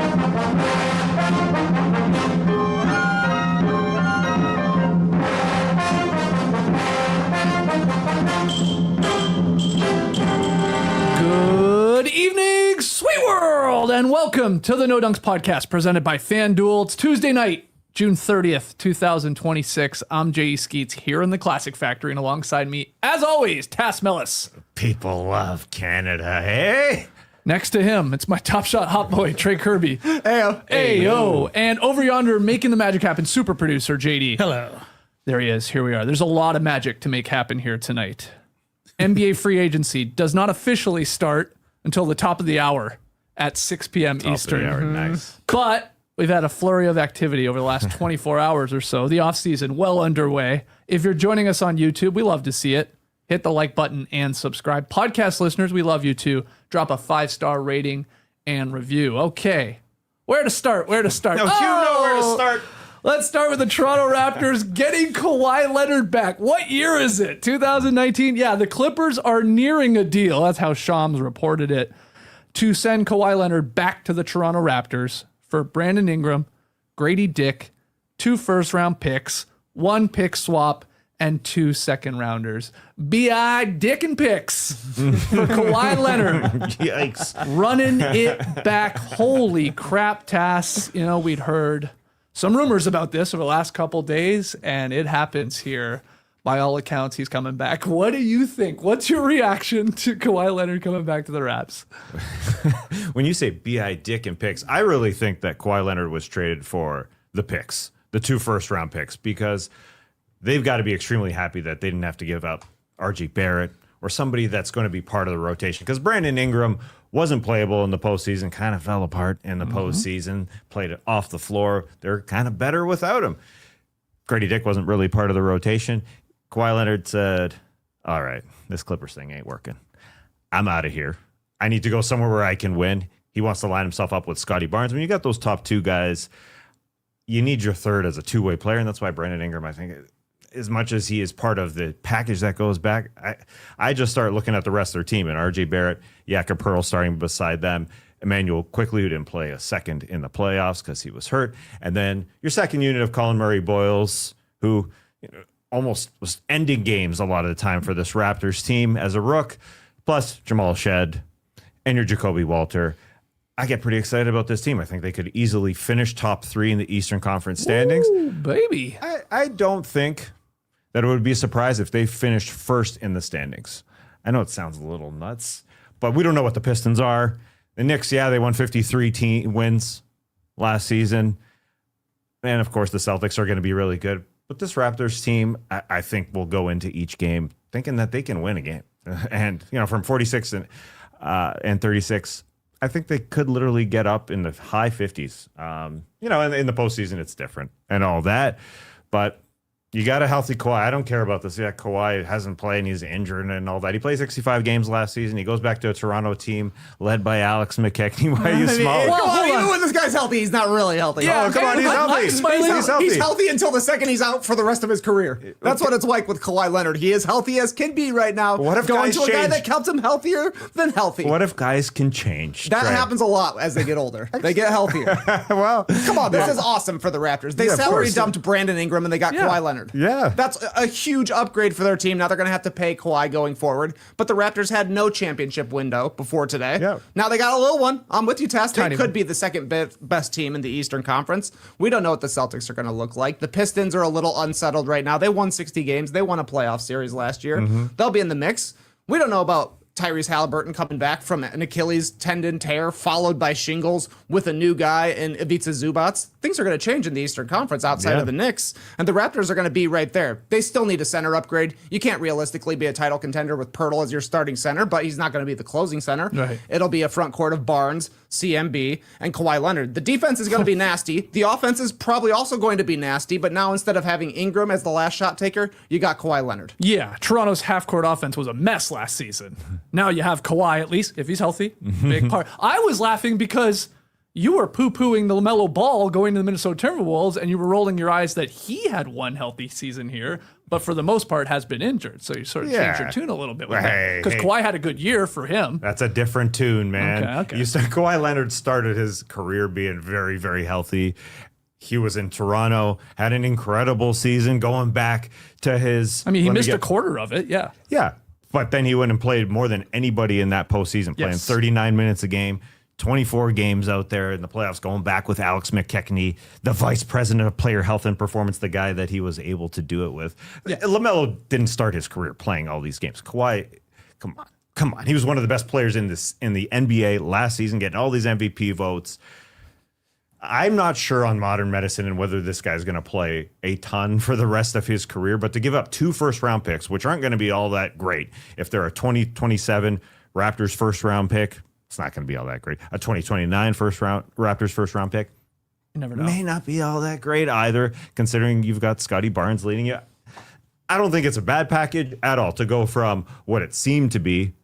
Good evening, sweet world, and welcome to the No Dunks podcast presented by FanDuel. It's Tuesday night, June 30th, 2026. I'm J.E. Skeets here in the Classic Factory, and alongside me, as always, Tass Mellis. People love Canada, hey? Next to him, it's my top shot hot boy, Trey Kirby. Ayo. Ayo. And over yonder, making the magic happen, super producer, JD. Hello. There he is. Here we are. There's a lot of magic to make happen here tonight. NBA free agency does not officially start until the top of the hour at 6 p.m. Eastern. Nice. But we've had a flurry of activity over the last 24 hours or so. The offseason well underway. If you're joining us on YouTube, we love to see it. Hit the like button and subscribe. Podcast listeners, we love you too. Drop a 5-star rating and review. Okay. Where to start? No, you know where to start. Let's start with the Toronto Raptors getting Kawhi Leonard back. What year is it? 2019? Yeah, the Clippers are nearing a deal. That's how Shams reported it. To send Kawhi Leonard back to the Toronto Raptors for Brandon Ingram, Grady Dick, 2 first-round picks, 1 pick swap, and 2 second-rounders. B.I. Dick and picks for Kawhi Leonard. Yikes. Running it back. Holy crap, Tass. You know, we'd heard some rumors about this over the last couple days, and it happens here. By all accounts, he's coming back. What do you think? What's your reaction to Kawhi Leonard coming back to the Raps? When you say B.I. Dick and picks, I really think that Kawhi Leonard was traded for the picks, the 2 first-round picks, because they've got to be extremely happy that they didn't have to give up R.J. Barrett or somebody that's going to be part of the rotation. Because Brandon Ingram wasn't playable in the postseason, kind of fell apart in the postseason, played it off the floor. They're kind of better without him. Grady Dick wasn't really part of the rotation. Kawhi Leonard said, all right, this Clippers thing ain't working. I'm out of here. I need to go somewhere where I can win. He wants to line himself up with Scotty Barnes. When you got those top 2 guys, you need your third as a two-way player, and that's why Brandon Ingram, I think, as much as he is part of the package that goes back, I just start looking at the rest of their team, and R.J. Barrett, Jakob Poeltl starting beside them, Emmanuel quickly, who didn't play a second in the playoffs because he was hurt, and then your second unit of Colin Murray-Boyles, who almost was ending games a lot of the time for this Raptors team as a rook, plus Jamal Shed and your Jacoby Walter. I get pretty excited about this team. I think they could easily finish top 3 in the Eastern Conference standings. Ooh, baby. I don't think that it would be a surprise if they finished first in the standings. I know it sounds a little nuts, but we don't know what the Pistons are. The Knicks, yeah, they won 53 wins last season. And, of course, the Celtics are going to be really good. But this Raptors team, I think, will go into each game thinking that they can win a game. And, you know, from 46 and 36, I think they could literally get up in the high 50s. You know, in the postseason, it's different and all that. But you got a healthy Kawhi. I don't care about this. Yeah, Kawhi hasn't played and he's injured and all that. He played 65 games last season. He goes back to a Toronto team led by Alex McKechnie. Why are you smiling? Come on, even when this guy's healthy, he's not really healthy. Yeah, Oh, come on, he's healthy. He's healthy until the second he's out for the rest of his career. That's what it's like with Kawhi Leonard. He is healthy as can be right now. What if going guys to a guy change? that kept him healthier than healthy? What if guys can change? That Trey? happens a lot as they get older. They get healthier. Well, Come on, this is awesome for the Raptors. They Yeah, of salary course. dumped Brandon Ingram and they got Yeah. Kawhi Leonard. Yeah. That's a huge upgrade for their team. Now they're going to have to pay Kawhi going forward. But the Raptors had no championship window before today. Yeah. Now they got a little one. I'm with you, Tess. They Tiny could one. be the second best team in the Eastern Conference. We don't know what the Celtics are going to look like. The Pistons are a little unsettled right now. They won 60 games. They won a playoff series last year. They'll be in the mix. We don't know about Tyrese Halliburton coming back from an Achilles tendon tear, followed by shingles with a new guy in Ivica Zubac. Things are going to change in the Eastern Conference outside of the Knicks, and the Raptors are going to be right there. They still need a center upgrade. You can't realistically be a title contender with Poeltl as your starting center, but he's not going to be the closing center. Right. It'll be a front court of Barnes, CMB, and Kawhi Leonard. The defense is going to be nasty. The offense is probably also going to be nasty, but now instead of having Ingram as the last shot taker, you got Kawhi Leonard. Yeah, Toronto's half-court offense was a mess last season. Now you have Kawhi, at least, if he's healthy. Big part. I was laughing because you were poo-pooing the LaMelo Ball going to the Minnesota Timberwolves, and you were rolling your eyes that he had one healthy season here. but for the most part has been injured. So you sort of change your tune a little bit with that. Because Kawhi had a good year for him. That's a different tune, man. Okay. You said Kawhi Leonard started his career being very, very healthy. He was in Toronto, had an incredible season going back to his... I mean, he missed a quarter of it, yeah. Yeah, but then he went and played more than anybody in that postseason, playing 39 minutes a game, 24 games out there in the playoffs, going back with Alex McKechnie, the vice president of player health and performance, the guy that he was able to do it with. Yeah. LaMelo didn't start his career playing all these games. Kawhi, come on. He was one of the best players in the NBA last season, getting all these MVP votes. I'm not sure on modern medicine and whether this guy's going to play a ton for the rest of his career, but to give up 2 first-round picks, which aren't going to be all that great. If they're a 2027 Raptors first-round pick, it's not going to be all that great. A 2029 Raptors first-round pick, you never know. May not be all that great either, considering you've got Scotty Barnes leading you. I don't think it's a bad package at all to go from what it seemed to be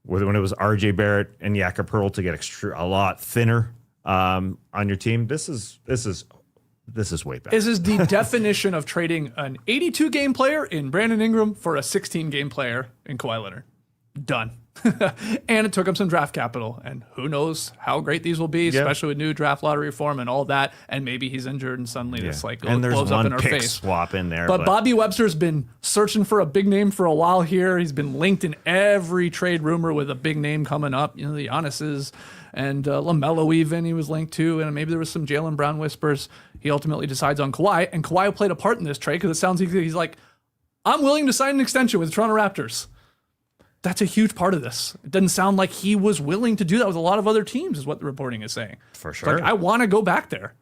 when it was RJ Barrett and Jakob Poeltl to get a lot thinner on your team. This is way better. This is the definition of trading an 82-game player in Brandon Ingram for a 16-game player in Kawhi Leonard. Done. And it took him some draft capital, and who knows how great these will be, especially with new draft lottery reform and all that. And maybe he's injured, and suddenly this blows up in our face. Swap in there, but Bobby Webster's been searching for a big name for a while here. He's been linked in every trade rumor with a big name coming up. You know, the Giannis's and LaMelo even he was linked to, and maybe there was some Jaylen Brown whispers. He ultimately decides on Kawhi, and Kawhi played a part in this trade because it sounds like he's like, I'm willing to sign an extension with the Toronto Raptors. That's a huge part of this. It doesn't sound like he was willing to do that with a lot of other teams, is what the reporting is saying. For sure. Like, I want to go back there.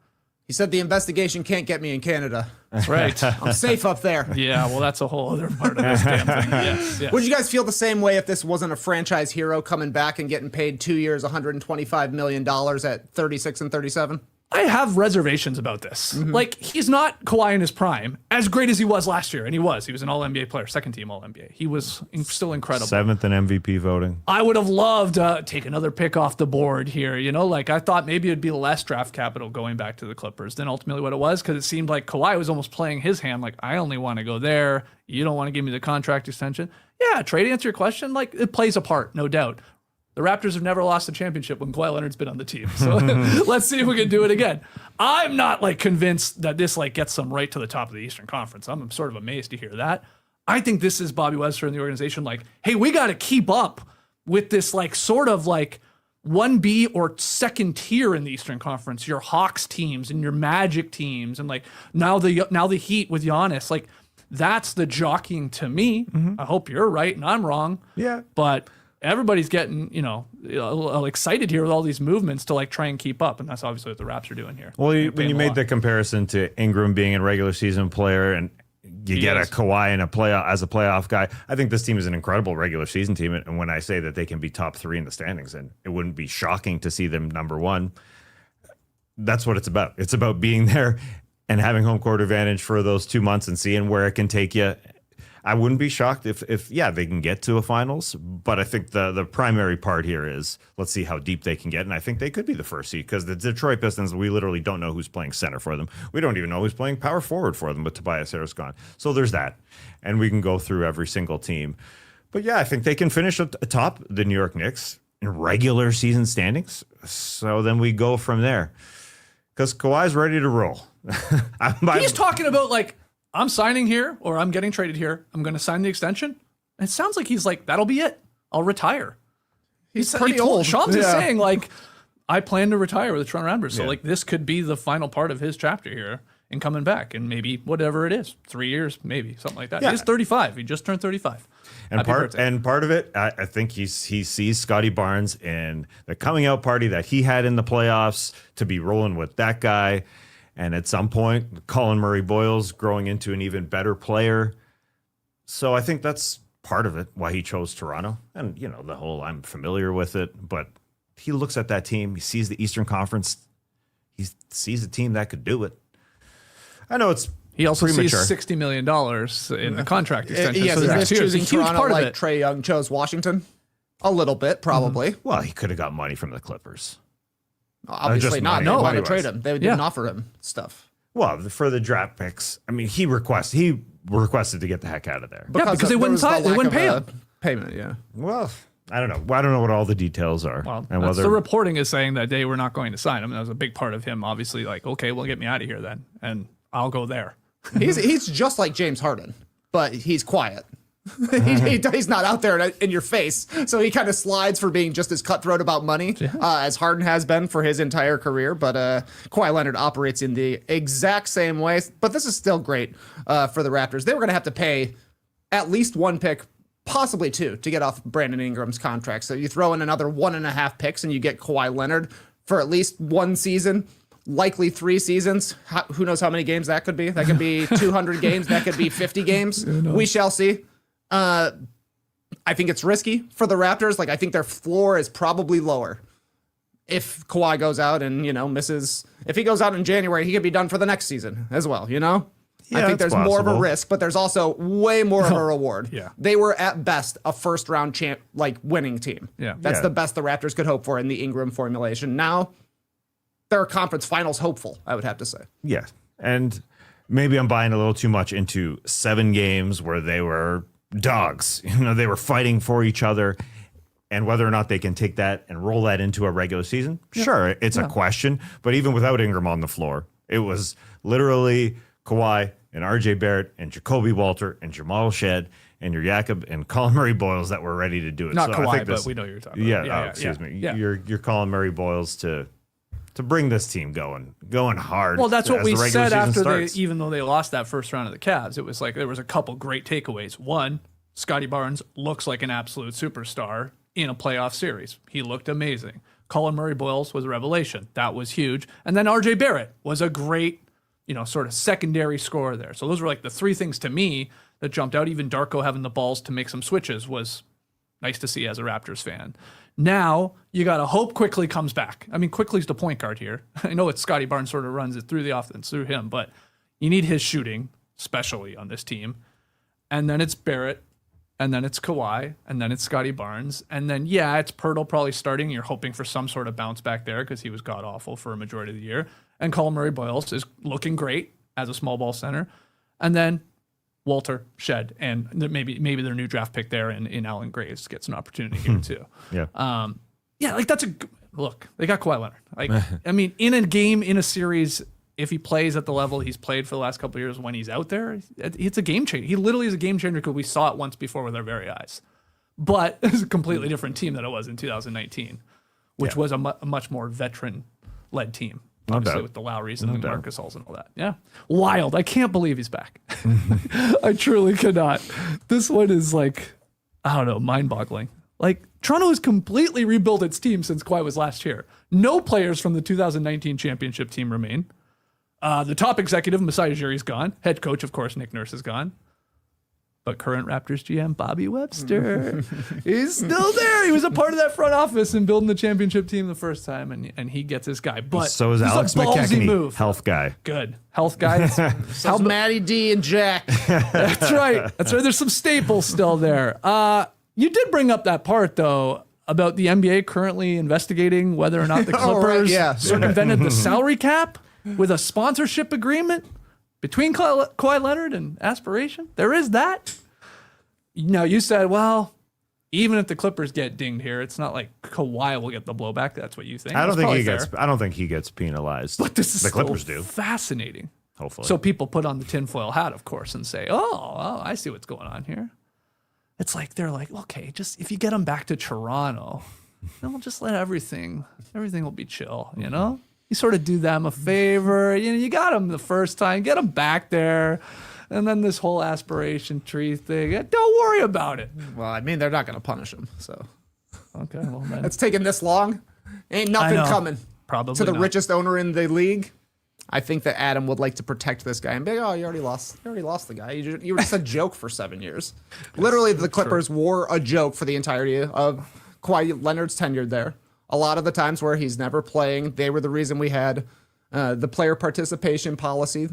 He said the investigation can't get me in Canada. That's right. I'm safe up there. Yeah, well, that's a whole other part of this damn thing. Yes. Would you guys feel the same way if this wasn't a franchise hero coming back and getting paid 2 years, $125 million at 36 and 37? I have reservations about this. Like, he's not Kawhi in his prime, as great as he was last year, and he was. He was an All-NBA player, second-team All-NBA. He was still incredible. 7th in MVP voting. I would have loved to take another pick off the board here. You know, like, I thought maybe it'd be less draft capital going back to the Clippers than ultimately what it was, because it seemed like Kawhi was almost playing his hand, like, I only want to go there. You don't want to give me the contract extension. Yeah, trade, answer your question, like, it plays a part, no doubt. The Raptors have never lost a championship when Kawhi Leonard's been on the team. So let's see if we can do it again. I'm not like convinced that this like gets them right to the top of the Eastern Conference. I'm sort of amazed to hear that. I think this is Bobby Webster and the organization like, hey, we got to keep up with this like sort of like 1B or second tier in the Eastern Conference. Your Hawks teams and your Magic teams and like now the Heat with Giannis. Like that's the jockeying to me. I hope you're right and I'm wrong. Yeah. But everybody's getting, a little excited here with all these movements to like try and keep up, and that's obviously what the Raps are doing here. Well, when you made the comparison to Ingram being a regular season player and you get a Kawhi in a playoff guy, I think this team is an incredible regular season team. And when I say that they can be top 3 in the standings, and it wouldn't be shocking to see them number 1, that's what it's about. It's about being there and having home court advantage for those 2 months and seeing where it can take you. I wouldn't be shocked if they can get to a finals, but I think the primary part here is let's see how deep they can get, and I think they could be the first seed because the Detroit Pistons, we literally don't know who's playing center for them. We don't even know who's playing power forward for them, but Tobias Harris gone. So there's that, and we can go through every single team. But yeah, I think they can finish atop the New York Knicks in regular season standings. So then we go from there because Kawhi's ready to roll. He's talking about like, I'm signing here or I'm getting traded here. I'm going to sign the extension. It sounds like he's like, that'll be it. I'll retire. He's pretty old. Shams is saying like, I plan to retire with the Toronto Raptors. So like this could be the final part of his chapter here and coming back and maybe whatever it is, 3 years, maybe something like that. Yeah. He's 35. He just turned 35. And part of it, I think he sees Scotty Barnes in the coming out party that he had in the playoffs to be rolling with that guy. And at some point, Colin Murray-Boyle's growing into an even better player. So I think that's part of it, why he chose Toronto. And, the whole I'm familiar with it. But he looks at that team. He sees the Eastern Conference. He sees a team that could do it. I know it's He also premature. sees $60 million in the contract extension. Yes, so is that's this choosing a huge Toronto part of like it. Trae Young chose Washington? A little bit, probably. Well, he could have got money from the Clippers. Obviously just not. money, They wanted to money-wise. trade him. They didn't offer him stuff. Well, for the draft picks, I mean, he requested to get the heck out of there. because they there wouldn't was the sign, they lack wouldn't of pay a him. Payment, yeah. Well, I don't know. I don't know what all the details are. Well, and that's whether the reporting is saying that they were not going to sign him. And that was a big part of him, obviously, like, okay, well, get me out of here then, and I'll go there. He's just like James Harden, but he's quiet. He's not out there in your face, so he kind of slides for being just as cutthroat about money as Harden has been for his entire career. But Kawhi Leonard operates in the exact same way. But this is still great for the Raptors. They were going to have to pay at least one pick, possibly two, to get off Brandon Ingram's contract. So you throw in another 1.5 picks and you get Kawhi Leonard for at least one season. Likely 3 seasons. Who knows how many games that could be? That could be 200 games. That could be 50 games. We shall see. I think it's risky for the Raptors. Like, I think their floor is probably lower. If Kawhi goes out and, misses, if he goes out in January, he could be done for the next season as well, Yeah, I think there's more of a possible. risk, but there's also way more of a reward. Yeah. They were at best a first round winning team. Yeah. That's Yeah. the best the Raptors could hope for in the Ingram formulation. Now they're a conference finals hopeful, I would have to say. Yeah. And maybe I'm buying a little too much into 7 games where they were dogs. They were fighting for each other. And whether or not they can take that and roll that into a regular season, sure, it's a question. But even without Ingram on the floor, it was literally Kawhi and RJ Barrett and Jacoby Walter and Jamal Shed and your Jakob and Colin Murray Boyles that were ready to do it. Not So I Kawhi, think but we know who you're talking about. Yeah, excuse me. Yeah. You're Colin Murray Boyles to bring this team going hard. Well, that's what as we the regular said season after starts. even though they lost that first round of the Cavs, it was like there was a couple great takeaways. One, Scotty Barnes looks like an absolute superstar in a playoff series. He looked amazing. Colin Murray Boyles was a revelation. That was huge. And then RJ Barrett was a great, sort of secondary scorer there. So those were like the 3 things to me that jumped out. Even Darko having the balls to make some switches was nice to see as a Raptors fan. Now you got to hope Quickly comes back. I mean, Quickly's the point guard here. I know it's Scotty Barnes sort of runs it through the offense through him, but you need his shooting, especially on this team. And then it's Barrett, and then it's Kawhi, and then it's Scotty Barnes. And then, it's Pirtle probably starting. You're hoping for some sort of bounce back there because he was god-awful for a majority of the year. And Colin Murray Boyles is looking great as a small ball center. And then Walter, Shed, and maybe their new draft pick there in Allen Graves gets an opportunity here too. Yeah. That's look. They got Kawhi Leonard. Like, I mean, in a game, in a series, if he plays at the level he's played for the last couple of years, when he's out there, it's a game changer. He literally is a game changer because we saw it once before with our very eyes. But it's a completely different team than it was in 2019, which was a much more veteran-led team. Obviously, with the Lowrys and the Marcus Halls and all that. Yeah. Wild. I can't believe he's back. I truly cannot. This one is like, I don't know, mind-boggling. Like, Toronto has completely rebuilt its team since Kawhi was last here. No players from the 2019 championship team remain. The top executive, Masai Ujiri's gone. Head coach, of course, Nick Nurse is gone. But current Raptors GM, Bobby Webster, he's still there. He was a part of that front office in building the championship team the first time, and he gets his guy. But So is this Alex a ballsy McKechnie, move. health guy. Good. Health guy. How's Matty D and Jack? That's right. That's right. There's some staples still there. You did bring up that part, though, about the NBA currently investigating whether or not the Oh, right, Clippers yeah. circumvented the salary cap with a sponsorship agreement between Kawhi Leonard and Aspiration. There is that. Now, you said, well, even if the Clippers get dinged here, it's not like Kawhi will get the blowback. That's what you think. I don't That's think probably he gets penalized. But this is the still Clippers do. fascinating. Hopefully. So people put on the tinfoil hat, of course, and say, oh, I see what's going on here. It's like, they're like, okay, just if you get them back to Toronto, then we'll just let everything will be chill, you know? You sort of do them a favor. You got them the first time, get them back there. And then this whole aspiration tree thing, don't worry about it. Well, I mean, they're not going to punish him, so. Okay, well then. It's taken this long. Ain't nothing I know. coming. Probably To the not. richest owner in the league. I think that Adam would like to protect this guy and be like, oh, you already lost the guy. You were just a joke for 7 years. Literally, the Clippers were a joke for the entirety of Kawhi Leonard's tenure there. A lot of the times where he's never playing, they were the reason we had the player participation policy.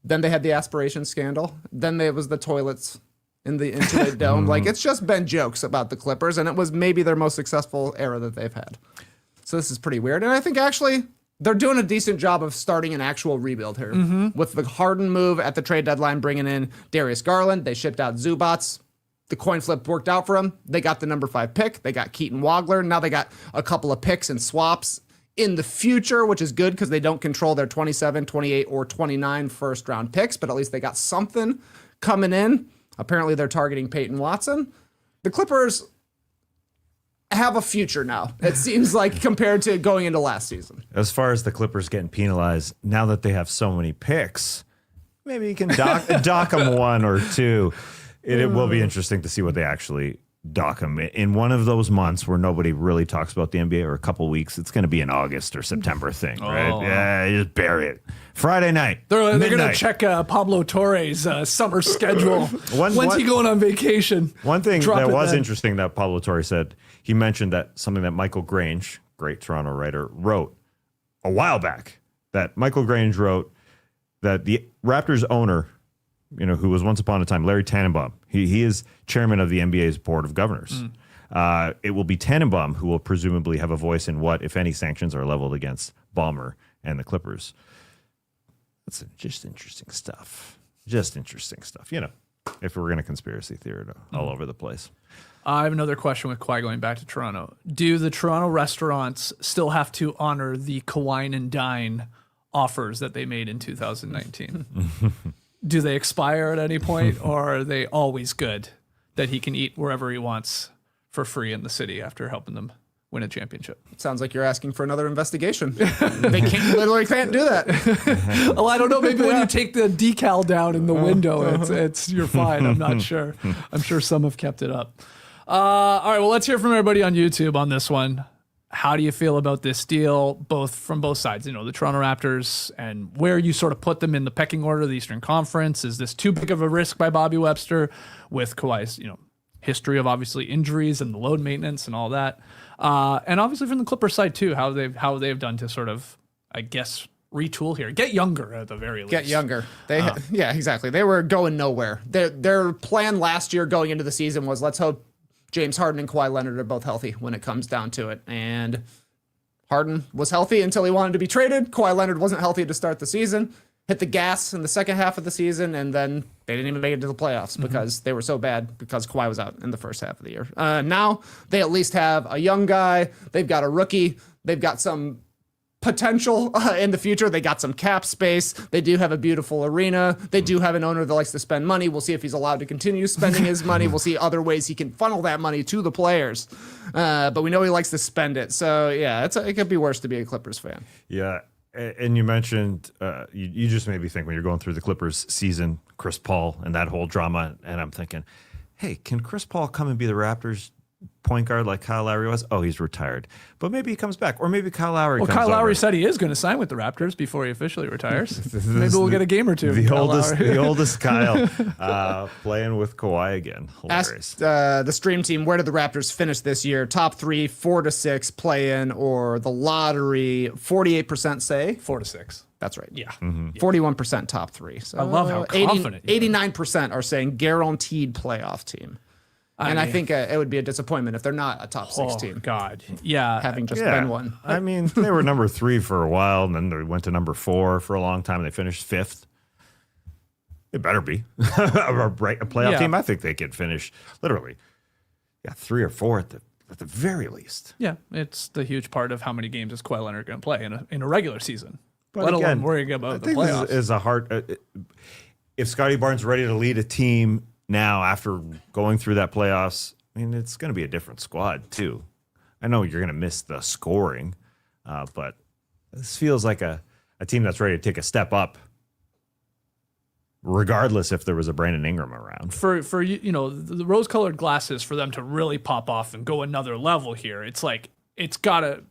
Then they had the aspiration scandal. Then there was the toilets in the Intuit Dome. Like, it's just been jokes about the Clippers, and it was maybe their most successful era that they've had. So this is pretty weird. And I think actually they're doing a decent job of starting an actual rebuild here. With the Harden move at the trade deadline, bringing in Darius Garland, they shipped out Zubats. The coin flip worked out for them. They got the number 5 pick. They got Keaton Wagler. Now they got a couple of picks and swaps in the future, which is good because they don't control their 27, 28, or 29 first-round picks, but at least they got something coming in. Apparently, they're targeting Peyton Watson. The Clippers have a future now, it seems like, compared to going into last season. As far as the Clippers getting penalized, now that they have so many picks, maybe you can dock them 1 or 2. It will be interesting to see what they actually dock them. In one of those months where nobody really talks about the NBA, or a couple weeks, it's going to be an August or September thing, right? Yeah, you just bury it. Friday night. They're going to check Pablo Torre's summer schedule. When's he going on vacation? One thing that was interesting that Pablo Torre said, he mentioned that something that Michael Grange, great Toronto writer, wrote a while back. That Michael Grange wrote that the Raptors owner, who was once upon a time Larry Tannenbaum, he is chairman of the NBA's board of governors. It will be Tannenbaum who will presumably have a voice in what, if any, sanctions are leveled against Ballmer and the Clippers. That's just interesting stuff. Just interesting stuff. If we're going to conspiracy theory all over the place. I have another question with Kawhi going back to Toronto. Do the Toronto restaurants still have to honor the Kawhi and Dine offers that they made in 2019? Do they expire at any point, or are they always good that he can eat wherever he wants for free in the city after helping them win a championship? Sounds like you're asking for another investigation. They literally can't do that. Well, I don't know. Maybe when you take the decal down in the window, it's you're fine. I'm not sure. I'm sure some have kept it up. All right. Well, let's hear from everybody on YouTube on this one. How do you feel about this deal, from both sides? The Toronto Raptors, and where you sort of put them in the pecking order of the Eastern Conference. Is this too big of a risk by Bobby Webster with Kawhi's, history of obviously injuries and the load maintenance and all that? And obviously from the Clippers side too, how they've done to sort of, I guess, retool here, get younger at the very least. Get younger. Yeah, exactly. They were going nowhere. Their plan last year going into the season was, let's hope James Harden and Kawhi Leonard are both healthy when it comes down to it. And Harden was healthy until he wanted to be traded. Kawhi Leonard wasn't healthy to start the season, hit the gas in the second half of the season, and then they didn't even make it to the playoffs because they were so bad because Kawhi was out in the first half of the year. Now they at least have a young guy. They've got a rookie. They've got some potential in the future. They got some cap space. They do have a beautiful arena. They do have an owner that likes to spend money. We'll see if he's allowed to continue spending his money. We'll see other ways he can funnel that money to the players. But we know he likes to spend it. So yeah, it could be worse to be a Clippers fan. Yeah. And you mentioned, you just made me think when you're going through the Clippers season, Chris Paul and that whole drama. And I'm thinking, hey, can Chris Paul come and be the Raptors point guard like Kyle Lowry was? Oh, he's retired. But maybe he comes back. Or maybe Kyle Lowry comes Kyle Lowry over. said he is going to sign with the Raptors before he officially retires. Maybe we'll get a game or two. The oldest Kyle playing with Kawhi again. Hilarious. Asked the stream team, where did the Raptors finish this year? Top 3, 4 to 6 play-in, or the lottery? 48% say 4 to 6. That's right. Yeah. 41% top 3. So I love how confident 89% are saying guaranteed playoff team. I think it would be a disappointment if they're not a top 6 team. God. Yeah. Having just been one. I mean, they were number 3 for a while, and then they went to number 4 for a long time, and they finished 5th. It better be a playoff team. I think they could finish literally 3 or 4 at the very least. Yeah, it's the huge part of how many games is Kawhi Leonard going to play in a regular season. But let again, alone worrying about the I playoffs. think this is a hard. If Scotty Barnes is ready to lead a team now after going through that playoffs, I mean, it's going to be a different squad too. I know you're going to miss the scoring, but this feels like a team that's ready to take a step up, regardless if there was a Brandon Ingram around. For the rose-colored glasses for them to really pop off and go another level here. It's like it's gotta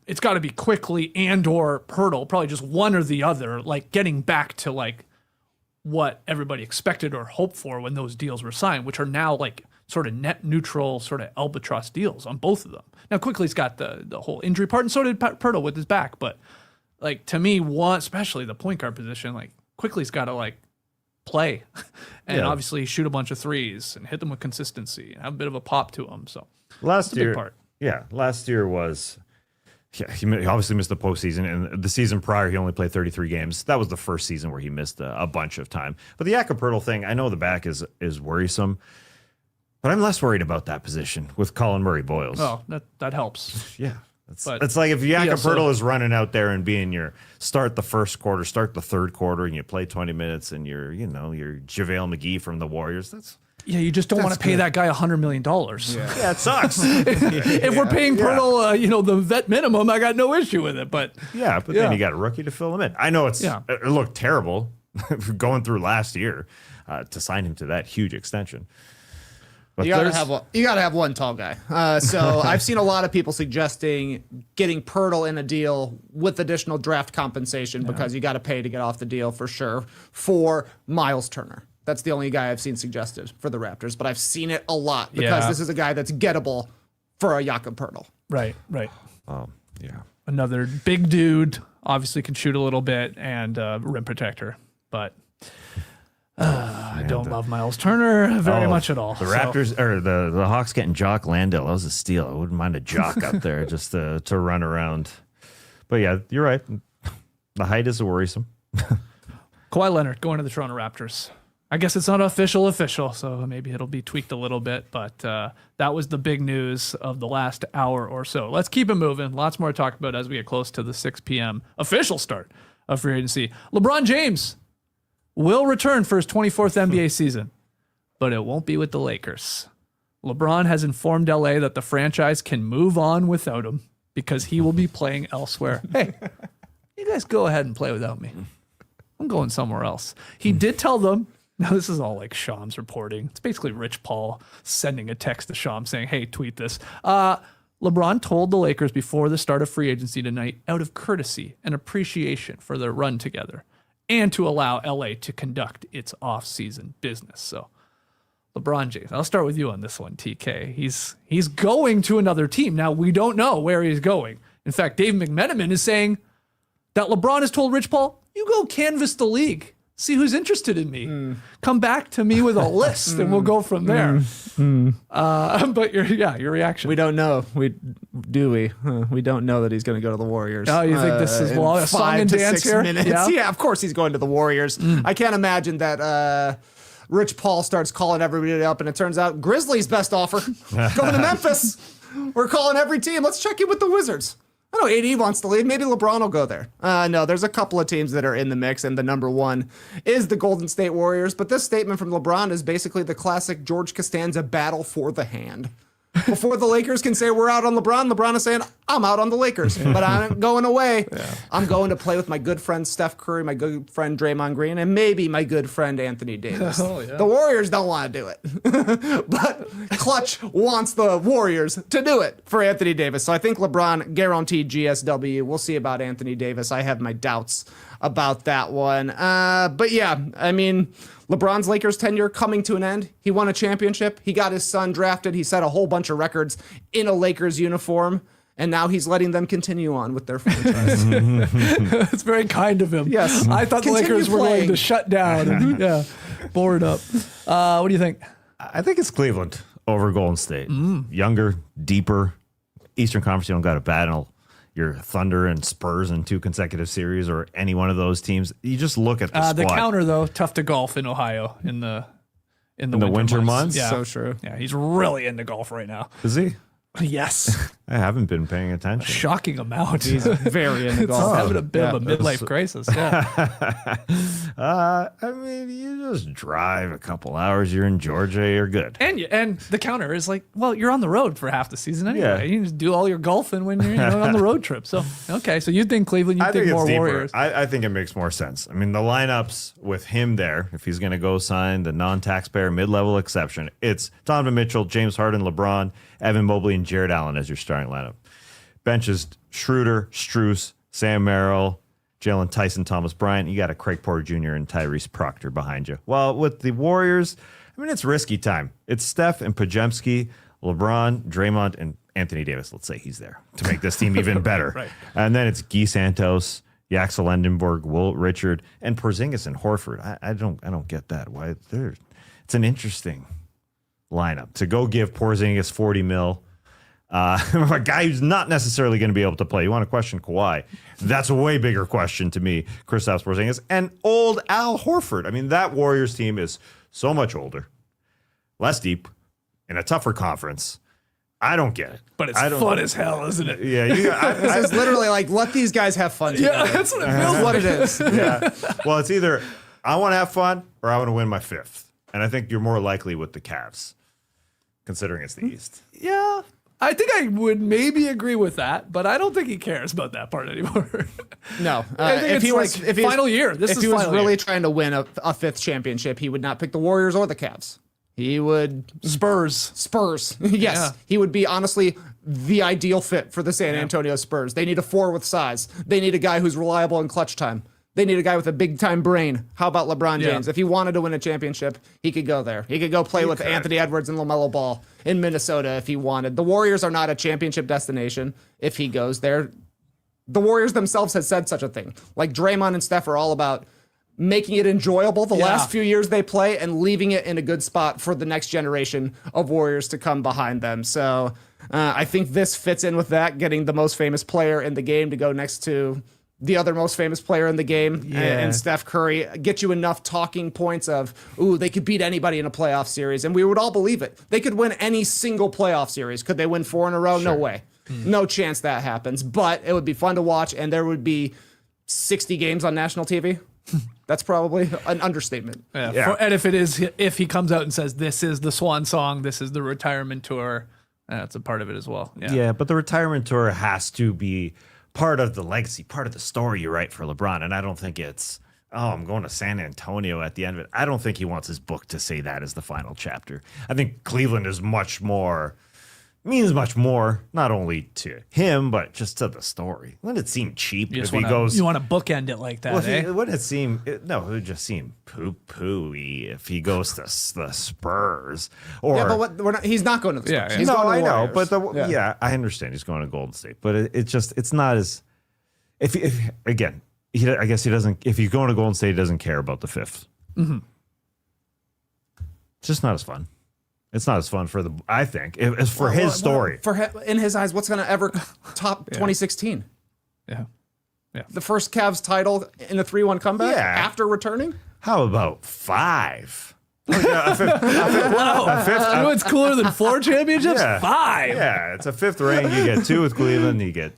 be quickly and or Hurdle, probably just one or the other, like getting back to like what everybody expected or hoped for when those deals were signed, which are now like sort of net neutral, sort of albatross deals on both of them. Now, Quickly's got the whole injury part, and so did Pirtle with his back. But like to me, especially the point guard position, like Quickly's got to like play and obviously shoot a bunch of threes and hit them with consistency and have a bit of a pop to them. So last that's a big part. Yeah, last year was Yeah, he obviously missed the postseason, and the season prior he only played 33 games. That was the first season where he missed a bunch of time. But the Jakob Poeltl thing, I know the back is worrisome, but I'm less worried about that position with Colin Murray-Boyles. Oh, that helps. Yeah. It's like if Jakob also- Poeltl is running out there and being your start the first quarter, start the third quarter, and you play 20 minutes, and you're JaVale McGee from the Warriors. Yeah, you just don't want to pay that guy $100 million. Yeah, it sucks. If we're paying Poeltl, the vet minimum, I got no issue with it. But then you got a rookie to fill him in. I know it looked terrible going through last year to sign him to that huge extension. But You gotta have one tall guy. So I've seen a lot of people suggesting getting Poeltl in a deal with additional draft compensation because you got to pay to get off the deal for sure for Miles Turner. That's the only guy I've seen suggested for the Raptors, but I've seen it a lot because this is a guy that's gettable for a Jakob Poeltl. Right. Yeah. Another big dude, obviously can shoot a little bit, and rim protector. But I don't love Miles Turner very much at all. The Raptors or the Hawks getting Jock Landale. That was a steal. I wouldn't mind a Jock out there just to run around. But yeah, you're right. The height is worrisome. Kawhi Leonard going to the Toronto Raptors. I guess it's not official, so maybe it'll be tweaked a little bit, but that was the big news of the last hour or so. Let's keep it moving. Lots more to talk about as we get close to the 6 p.m. official start of free agency. LeBron James will return for his 24th NBA season, but it won't be with the Lakers. LeBron has informed LA that the franchise can move on without him because he will be playing elsewhere. Hey, you guys go ahead and play without me. I'm going somewhere else. He did tell them. Now, this is all like Shams reporting. It's basically Rich Paul sending a text to Shams saying, hey, tweet this. LeBron told the Lakers before the start of free agency tonight, out of courtesy and appreciation for their run together, and to allow LA to conduct its off-season business. So, LeBron James, I'll start with you on this one, TK. He's going to another team. Now, we don't know where he's going. In fact, Dave McMenamin is saying that LeBron has told Rich Paul, you go canvass the league. See who's interested in me. Come back to me with a list, and we'll go from there. But your reaction. We don't know. We don't know that he's going to go to the Warriors. Oh, you think this is a song and dance here? Minutes. Yeah, of course he's going to the Warriors. I can't imagine that Rich Paul starts calling everybody up, and it turns out Grizzlies' best offer going to Memphis. We're calling every team. Let's check in with the Wizards. I know AD wants to leave. Maybe LeBron will go there. No, there's a couple of teams that are in the mix, and the number one is the Golden State Warriors. But this statement from LeBron is basically the classic George Costanza battle for the hand. Before the Lakers can say we're out on LeBron, LeBron is saying, I'm out on the Lakers, but I'm going away. Yeah. I'm going to play with my good friend Steph Curry, my good friend Draymond Green, and maybe my good friend Anthony Davis. Oh, yeah. The Warriors don't want to do it. But Clutch wants the Warriors to do it for Anthony Davis. So I think LeBron guaranteed GSW. We'll see about Anthony Davis. I have my doubts about that one. But yeah, I mean, LeBron's Lakers tenure coming to an end. He won a championship. He got his son drafted. He set a whole bunch of records in a Lakers uniform. And now he's letting them continue on with their franchise. It's very kind of him. Yes. I thought the Lakers were going to shut down and board up. What do you think? I think it's Cleveland over Golden State. Younger, deeper. Eastern Conference, you don't got to battle your Thunder and Spurs in 2 consecutive series or any one of those teams. You just look at the squad. The counter, though, tough to golf in Ohio in the winter months. Yeah. So true. Yeah, he's really into golf right now. Is he? Yes. I haven't been paying attention. A shocking amount. He's very into golf. Having a bit of a midlife crisis. Yeah. I mean, you just drive a couple hours. You're in Georgia. You're good. And the counter is like, well, you're on the road for half the season anyway. Yeah. You just do all your golfing when you're on the road trip. So okay, so you think Cleveland? You think more Warriors? I think it makes more sense. I mean, the lineups with him there, if he's going to go sign the non-taxpayer mid-level exception, it's Donovan Mitchell, James Harden, LeBron, Evan Mobley, and Jared Allen as your starting lineup. Bench is Schroeder, Strus, Sam Merrill, Jalen Tyson, Thomas Bryant. You got a Craig Porter Jr. and Tyrese Proctor behind you. Well, with the Warriors, I mean, it's risky time. It's Steph and Podziemski, LeBron, Draymond, and Anthony Davis. Let's say he's there to make this team even better. Right. And then it's Guy Santos, Yaxel Lendenberg, Wilt Richard, and Porzingis and Horford. I don't get that. Why? It's an interesting lineup to go give Porzingis $40 million. A guy who's not necessarily going to be able to play. You want to question Kawhi? That's a way bigger question to me. Kristaps Porzingis and old Al Horford. I mean, that Warriors team is so much older, less deep, in a tougher conference. I don't get it. But it's fun as hell, isn't it? Yeah, This is literally like, let these guys have fun together. Yeah, that's what it feels What it is. yeah. Well, it's either I want to have fun or I want to win my fifth. And I think you're more likely with the Cavs, considering it's the East. Yeah. I think I would maybe agree with that, but I don't think he cares about that part anymore. No. I think if he was final year. This if is he was final really year. trying to win a fifth championship, he would not pick the Warriors or the Cavs. He would Spurs. yes. Yeah. He would be honestly the ideal fit for the San Antonio Spurs. They need a 4 with size. They need a guy who's reliable in clutch time. They need a guy with a big time brain. How about LeBron James? Yeah. If he wanted to win a championship, he could go there. He could go play with Anthony Edwards and LaMelo Ball in Minnesota if he wanted. The Warriors are not a championship destination if he goes there. The Warriors themselves has said such a thing. Like Draymond and Steph are all about making it enjoyable the last few years they play and leaving it in a good spot for the next generation of Warriors to come behind them. So I think this fits in with that, getting the most famous player in the game to go next to the other most famous player in the game and Steph Curry, get you enough talking points of, ooh, they could beat anybody in a playoff series. And we would all believe it. They could win any single playoff series. Could they win 4 in a row? Sure. No way. No chance that happens. But it would be fun to watch, and there would be 60 games on national TV. That's probably an understatement. Yeah. And if he comes out and says, this is the swan song, this is the retirement tour, that's a part of it as well. Yeah, but the retirement tour has to be part of the legacy, part of the story you write for LeBron. And I don't think it's, I'm going to San Antonio at the end of it. I don't think he wants his book to say that as the final chapter. I think Cleveland is means much more, not only to him, but just to the story. Wouldn't it seem cheap if he goes... You want to bookend it like that, Wouldn't it seem... No, it would just seem poo-pooey if he goes to the Spurs. Or, Yeah, but he's not going to the Spurs. Yeah. He's no, going to I the know, Warriors. but I understand he's going to Golden State, but it's not as... If again, I guess he doesn't... If he's going to Golden State, he doesn't care about the fifth. Mm-hmm. It's just not as fun. It's not as fun I think, as for his story. In his eyes, what's going to ever top 2016? Yeah. The first Cavs title in a 3-1 comeback after returning? How about 5? Wow. You know what's cooler than 4 championships? Yeah. 5. Yeah, it's a 5th ring. You get 2 with Cleveland. You get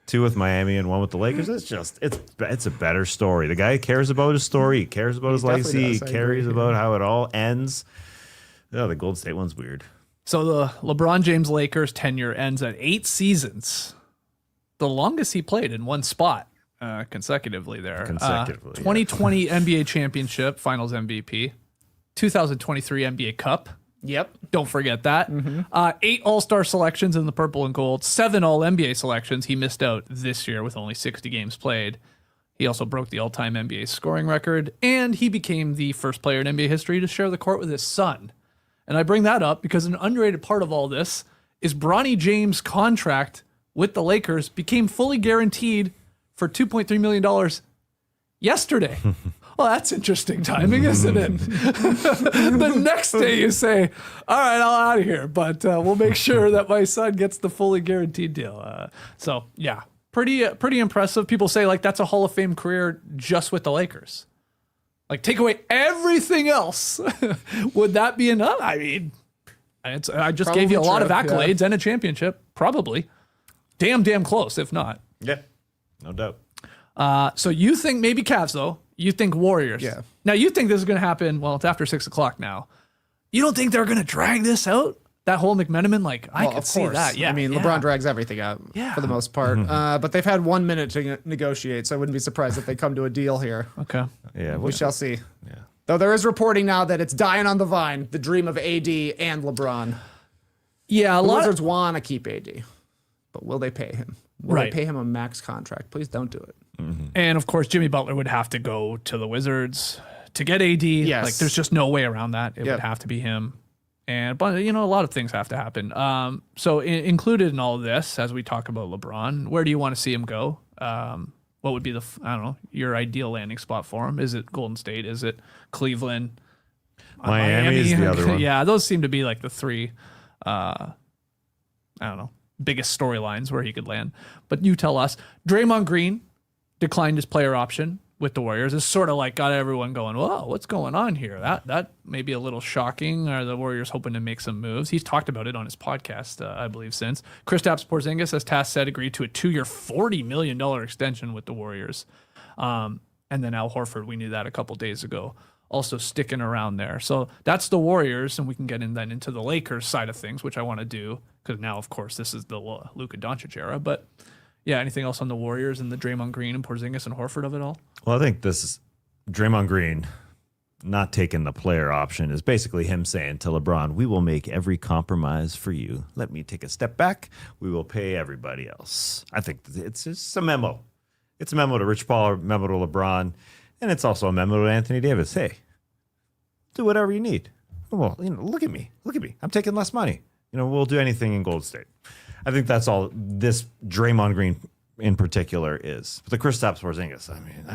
2 with Miami and 1 with the Lakers. It's a better story. The guy cares about his story. He cares about his legacy. He cares about how it all ends. Oh, the Golden State one's weird. So the LeBron James Lakers tenure ends at 8 seasons. The longest he played in one spot consecutively there. 2020 NBA Championship, Finals MVP. 2023 NBA Cup. Yep. Don't forget that. 8 All-Star selections in the purple and gold. 7 All-NBA selections. He missed out this year with only 60 games played. He also broke the all-time NBA scoring record, and he became the first player in NBA history to share the court with his son. And I bring that up because an underrated part of all this is Bronny James' contract with the Lakers became fully guaranteed for $2.3 million yesterday. Well, that's interesting timing, isn't it? The next day you say, all right, I'm out of here, but we'll make sure that my son gets the fully guaranteed deal. So, yeah, pretty impressive. People say, like, that's a Hall of Fame career just with the Lakers. Like, take away everything else. Would that be enough? I mean, I just gave you a lot of accolades and a championship. Probably. Damn close, if not. Yeah, no doubt. So you think maybe Cavs, though. You think Warriors. Yeah. Now, you think this is going to happen. Well, it's after 6 o'clock now. You don't think they're going to drag this out? That whole McMenamin? I could see that. Yeah. I mean, LeBron drags everything out for the most part. But they've had 1 minute to negotiate, so I wouldn't be surprised if they come to a deal here. Okay. Yeah, We shall see. Yeah. Though there is reporting now that it's dying on the vine, the dream of AD and LeBron. Yeah, The Wizards want to keep AD, but will they pay him? Will Right. they pay him a max contract? Please don't do it. And of course, Jimmy Butler would have to go to the Wizards to get AD. Yes. Like, there's just no way around that. It Yep. would have to be him. But a lot of things have to happen. So included in all of this, as we talk about LeBron, where do you want to see him go? What would be your ideal landing spot for him? Is it Golden State? Is it Cleveland? Miami is the other one. Yeah, those seem to be like the 3. I don't know. biggest storylines where he could land. But you tell us. Draymond Green declined his player option with the Warriors. It's sort of like got everyone going, whoa, what's going on here? That may be a little shocking. Are the Warriors hoping to make some moves? He's talked about it on his podcast, I believe, since. Kristaps Porzingis, as Tass said, agreed to a 2-year, $40 million extension with the Warriors. And then Al Horford, we knew that a couple days ago, also sticking around there. So that's the Warriors, and we can get into the Lakers side of things, which I want to do, because now, of course, this is the Luka Doncic era. But yeah, anything else on the Warriors and the Draymond Green and Porzingis and Horford of it all? Well, I think this is Draymond Green not taking the player option is basically him saying to LeBron, we will make every compromise for you. Let me take a step back. We will pay everybody else. I think it's just a memo. It's a memo to Rich Paul, a memo to LeBron, and it's also a memo to Anthony Davis. Hey, do whatever you need. Well, look at me. Look at me. I'm taking less money. We'll do anything in Golden State. I think that's all this Draymond Green in particular is. But the Kristaps Porzingis, I mean,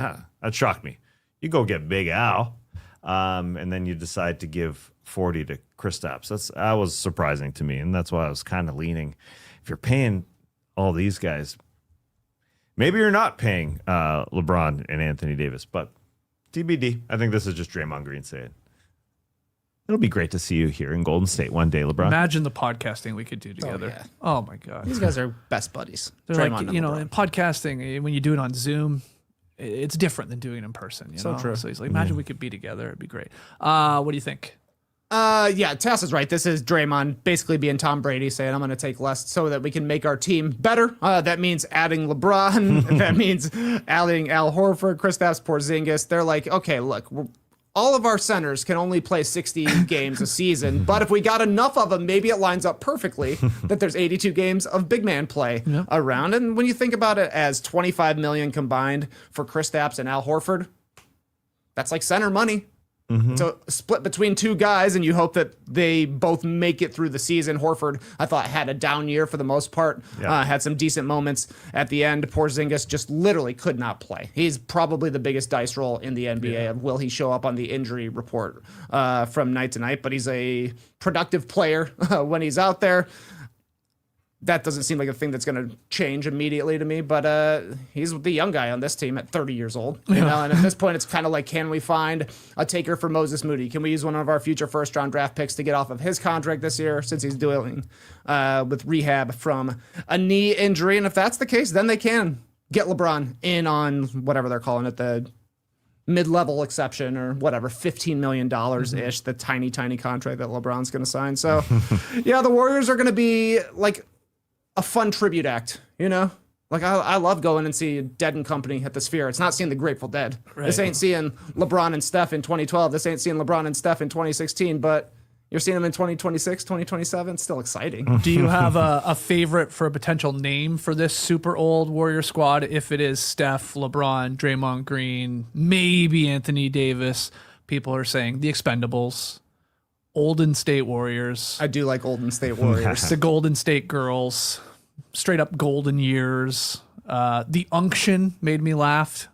that shocked me. You go get Big Al, and then you decide to give 40 to Kristaps. That was surprising to me, and that's why I was kind of leaning. If you're paying all these guys, maybe you're not paying LeBron and Anthony Davis, but TBD. I think this is just Draymond Green saying, it'll be great to see you here in Golden State one day, LeBron. Imagine the podcasting we could do together. yeah. Oh my God. These guys are best buddies. They're Draymond like, and LeBron. in podcasting, when you do it on Zoom, it's different than doing it in person. So true. So he's like, imagine we could be together. It'd be great. What do you think? Yeah, Tass is right. This is Draymond basically being Tom Brady saying, I'm going to take less so that we can make our team better. That means adding LeBron. That means adding Al Horford, Kristaps Porzingis. They're like, okay, look, all of our centers can only play 60 games a season, but if we got enough of them, maybe it lines up perfectly that there's 82 games of big man play around. And when you think about it as $25 million combined for Kristaps and Al Horford, that's like center money. So split between two guys, and you hope that they both make it through the season. Horford, I thought, had a down year for the most part. Had some decent moments at the end. Porzingis just literally could not play. He's probably the biggest dice roll in the NBA. Will he show up on the injury report from night to night? But he's a productive player when he's out there. That doesn't seem like a thing that's going to change immediately to me, but he's the young guy on this team at 30 years old. And at this point, it's kind of like, can we find a taker for Moses Moody? Can we use one of our future first-round draft picks to get off of his contract this year, since he's dealing with rehab from a knee injury? And if that's the case, then they can get LeBron in on whatever they're calling it, the mid-level exception or whatever, $15 million-ish, the tiny contract that LeBron's going to sign. So, yeah, the Warriors are going to be like a fun tribute act, Like, I love going and see Dead and Company at the Sphere. It's not seeing the Grateful Dead. Right. This ain't seeing LeBron and Steph in 2012. This ain't seeing LeBron and Steph in 2016, but you're seeing them in 2026, 2027. It's still exciting. Do you have a favorite for a potential name for this super old Warrior squad? If it is Steph, LeBron, Draymond Green, maybe Anthony Davis, people are saying the Expendables. Golden State Warriors. I do like Golden State Warriors. The Golden State Girls. Straight up golden years. The Unction made me laugh.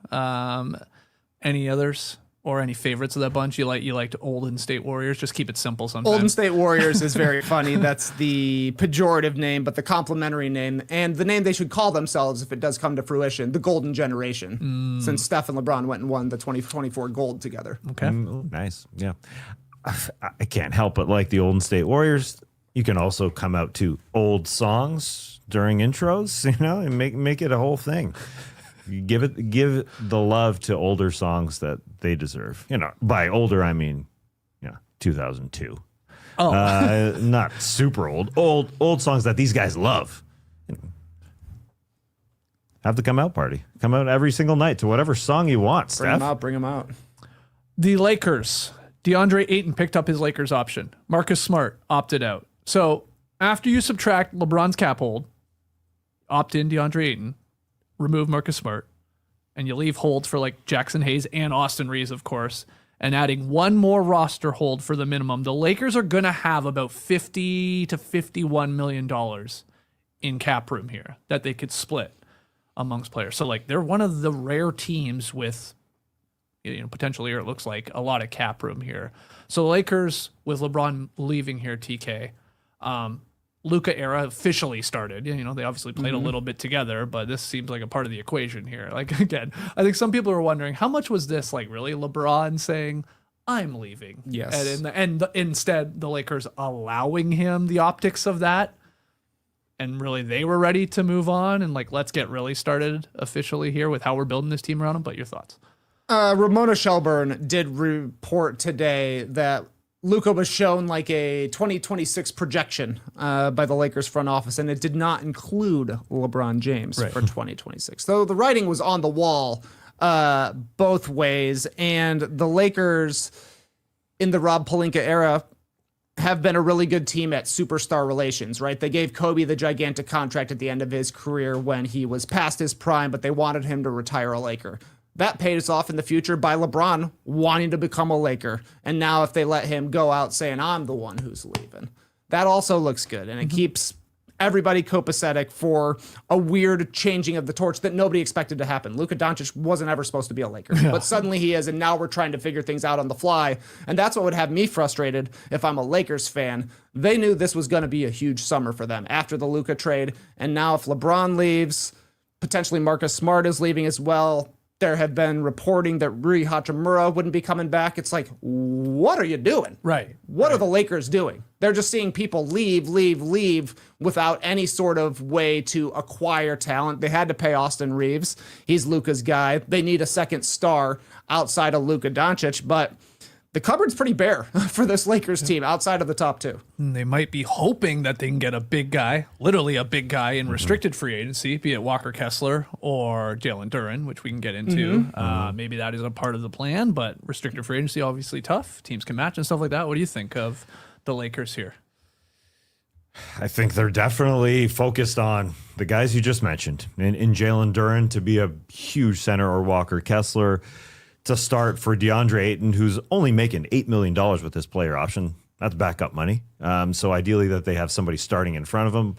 Any others or any favorites of that bunch? You liked Golden State Warriors? Just keep it simple sometimes. Golden State Warriors is very funny. That's the pejorative name, but the complimentary name, and the name they should call themselves if it does come to fruition, the Golden Generation. Since Steph and LeBron went and won the 2024 gold together. Okay. Nice. Yeah. I can't help but like the Golden State Warriors. You can also come out to old songs during intros, and make it a whole thing. You give the love to older songs that they deserve. By older I mean, 2002. Oh, not super old songs that these guys love. Have the come out party. Come out every single night to whatever song you want. Steph. Bring them out. The Lakers. DeAndre Ayton picked up his Lakers option. Marcus Smart opted out. So after you subtract LeBron's cap hold, opt in DeAndre Ayton, remove Marcus Smart, and you leave holds for like Jackson Hayes and Austin Reeves, of course, and adding one more roster hold for the minimum, the Lakers are going to have about $50 to $51 million in cap room here that they could split amongst players. So like they're one of the rare teams with potentially, or it looks like, a lot of cap room here. So the Lakers, with LeBron leaving here, TK, Luka era officially started. You know, they obviously played a little bit together, but this seems like a part of the equation here. Like, again, I think some people are wondering how much was this like really LeBron saying, I'm leaving. Yes. And instead the Lakers allowing him the optics of that. And really they were ready to move on and like, let's get really started officially here with how we're building this team around him. But your thoughts? Ramona Shelburne did report today that Luka was shown like a 2026 projection by the Lakers front office, and it did not include LeBron James for 2026. So the writing was on the wall both ways, and the Lakers in the Rob Pelinka era have been a really good team at superstar relations, right? They gave Kobe the gigantic contract at the end of his career when he was past his prime, but they wanted him to retire a Laker. That paid us off in the future by LeBron wanting to become a Laker. And now if they let him go out saying, I'm the one who's leaving, that also looks good. And it keeps everybody copacetic for a weird changing of the torch that nobody expected to happen. Luka Doncic wasn't ever supposed to be a Laker, but suddenly he is. And now we're trying to figure things out on the fly. And that's what would have me frustrated if I'm a Lakers fan. They knew this was going to be a huge summer for them after the Luka trade. And now if LeBron leaves, potentially Marcus Smart is leaving as well. There have been reporting that Rui Hachimura wouldn't be coming back. It's like, what are you doing? Right. What are the Lakers doing? They're just seeing people leave without any sort of way to acquire talent. They had to pay Austin Reeves. He's Luka's guy. They need a second star outside of Luka Doncic, but the cupboard's pretty bare for this Lakers team outside of the top two. They might be hoping that they can get a big guy, literally a big guy in restricted free agency, be it Walker Kessler or Jalen Duren, which we can get into. Maybe that is a part of the plan, but restricted free agency, obviously tough. Teams can match and stuff like that. What do you think of the Lakers here? I think they're definitely focused on the guys you just mentioned. In Jalen Duren to be a huge center, or Walker Kessler to start for DeAndre Ayton, who's only making $8 million with this player option. That's backup money. So ideally that they have somebody starting in front of them.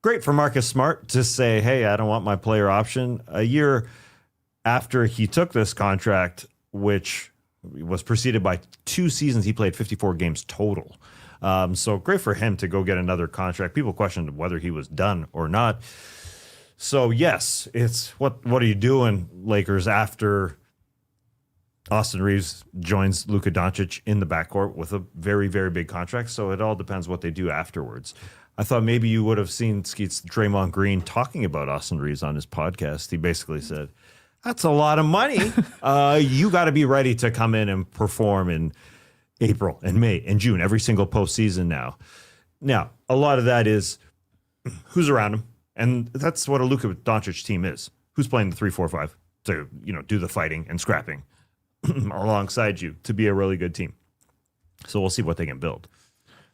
Great for Marcus Smart to say, hey, I don't want my player option. A year after he took this contract, which was preceded by 2 seasons, he played 54 games total. So great for him to go get another contract. People questioned whether he was done or not. So yes, it's what are you doing, Lakers, after Austin Reeves joins Luka Doncic in the backcourt with a very, very big contract? So it all depends what they do afterwards. I thought maybe you would have seen Skeet's Draymond Green talking about Austin Reeves on his podcast. He basically said, that's a lot of money. You got to be ready to come in and perform in April and May and June, every single postseason now. Now, a lot of that is who's around him. And that's what a Luka Doncic team is. Who's playing the 3-4-5 to, do the fighting and scrapping alongside you to be a really good team. So we'll see what they can build.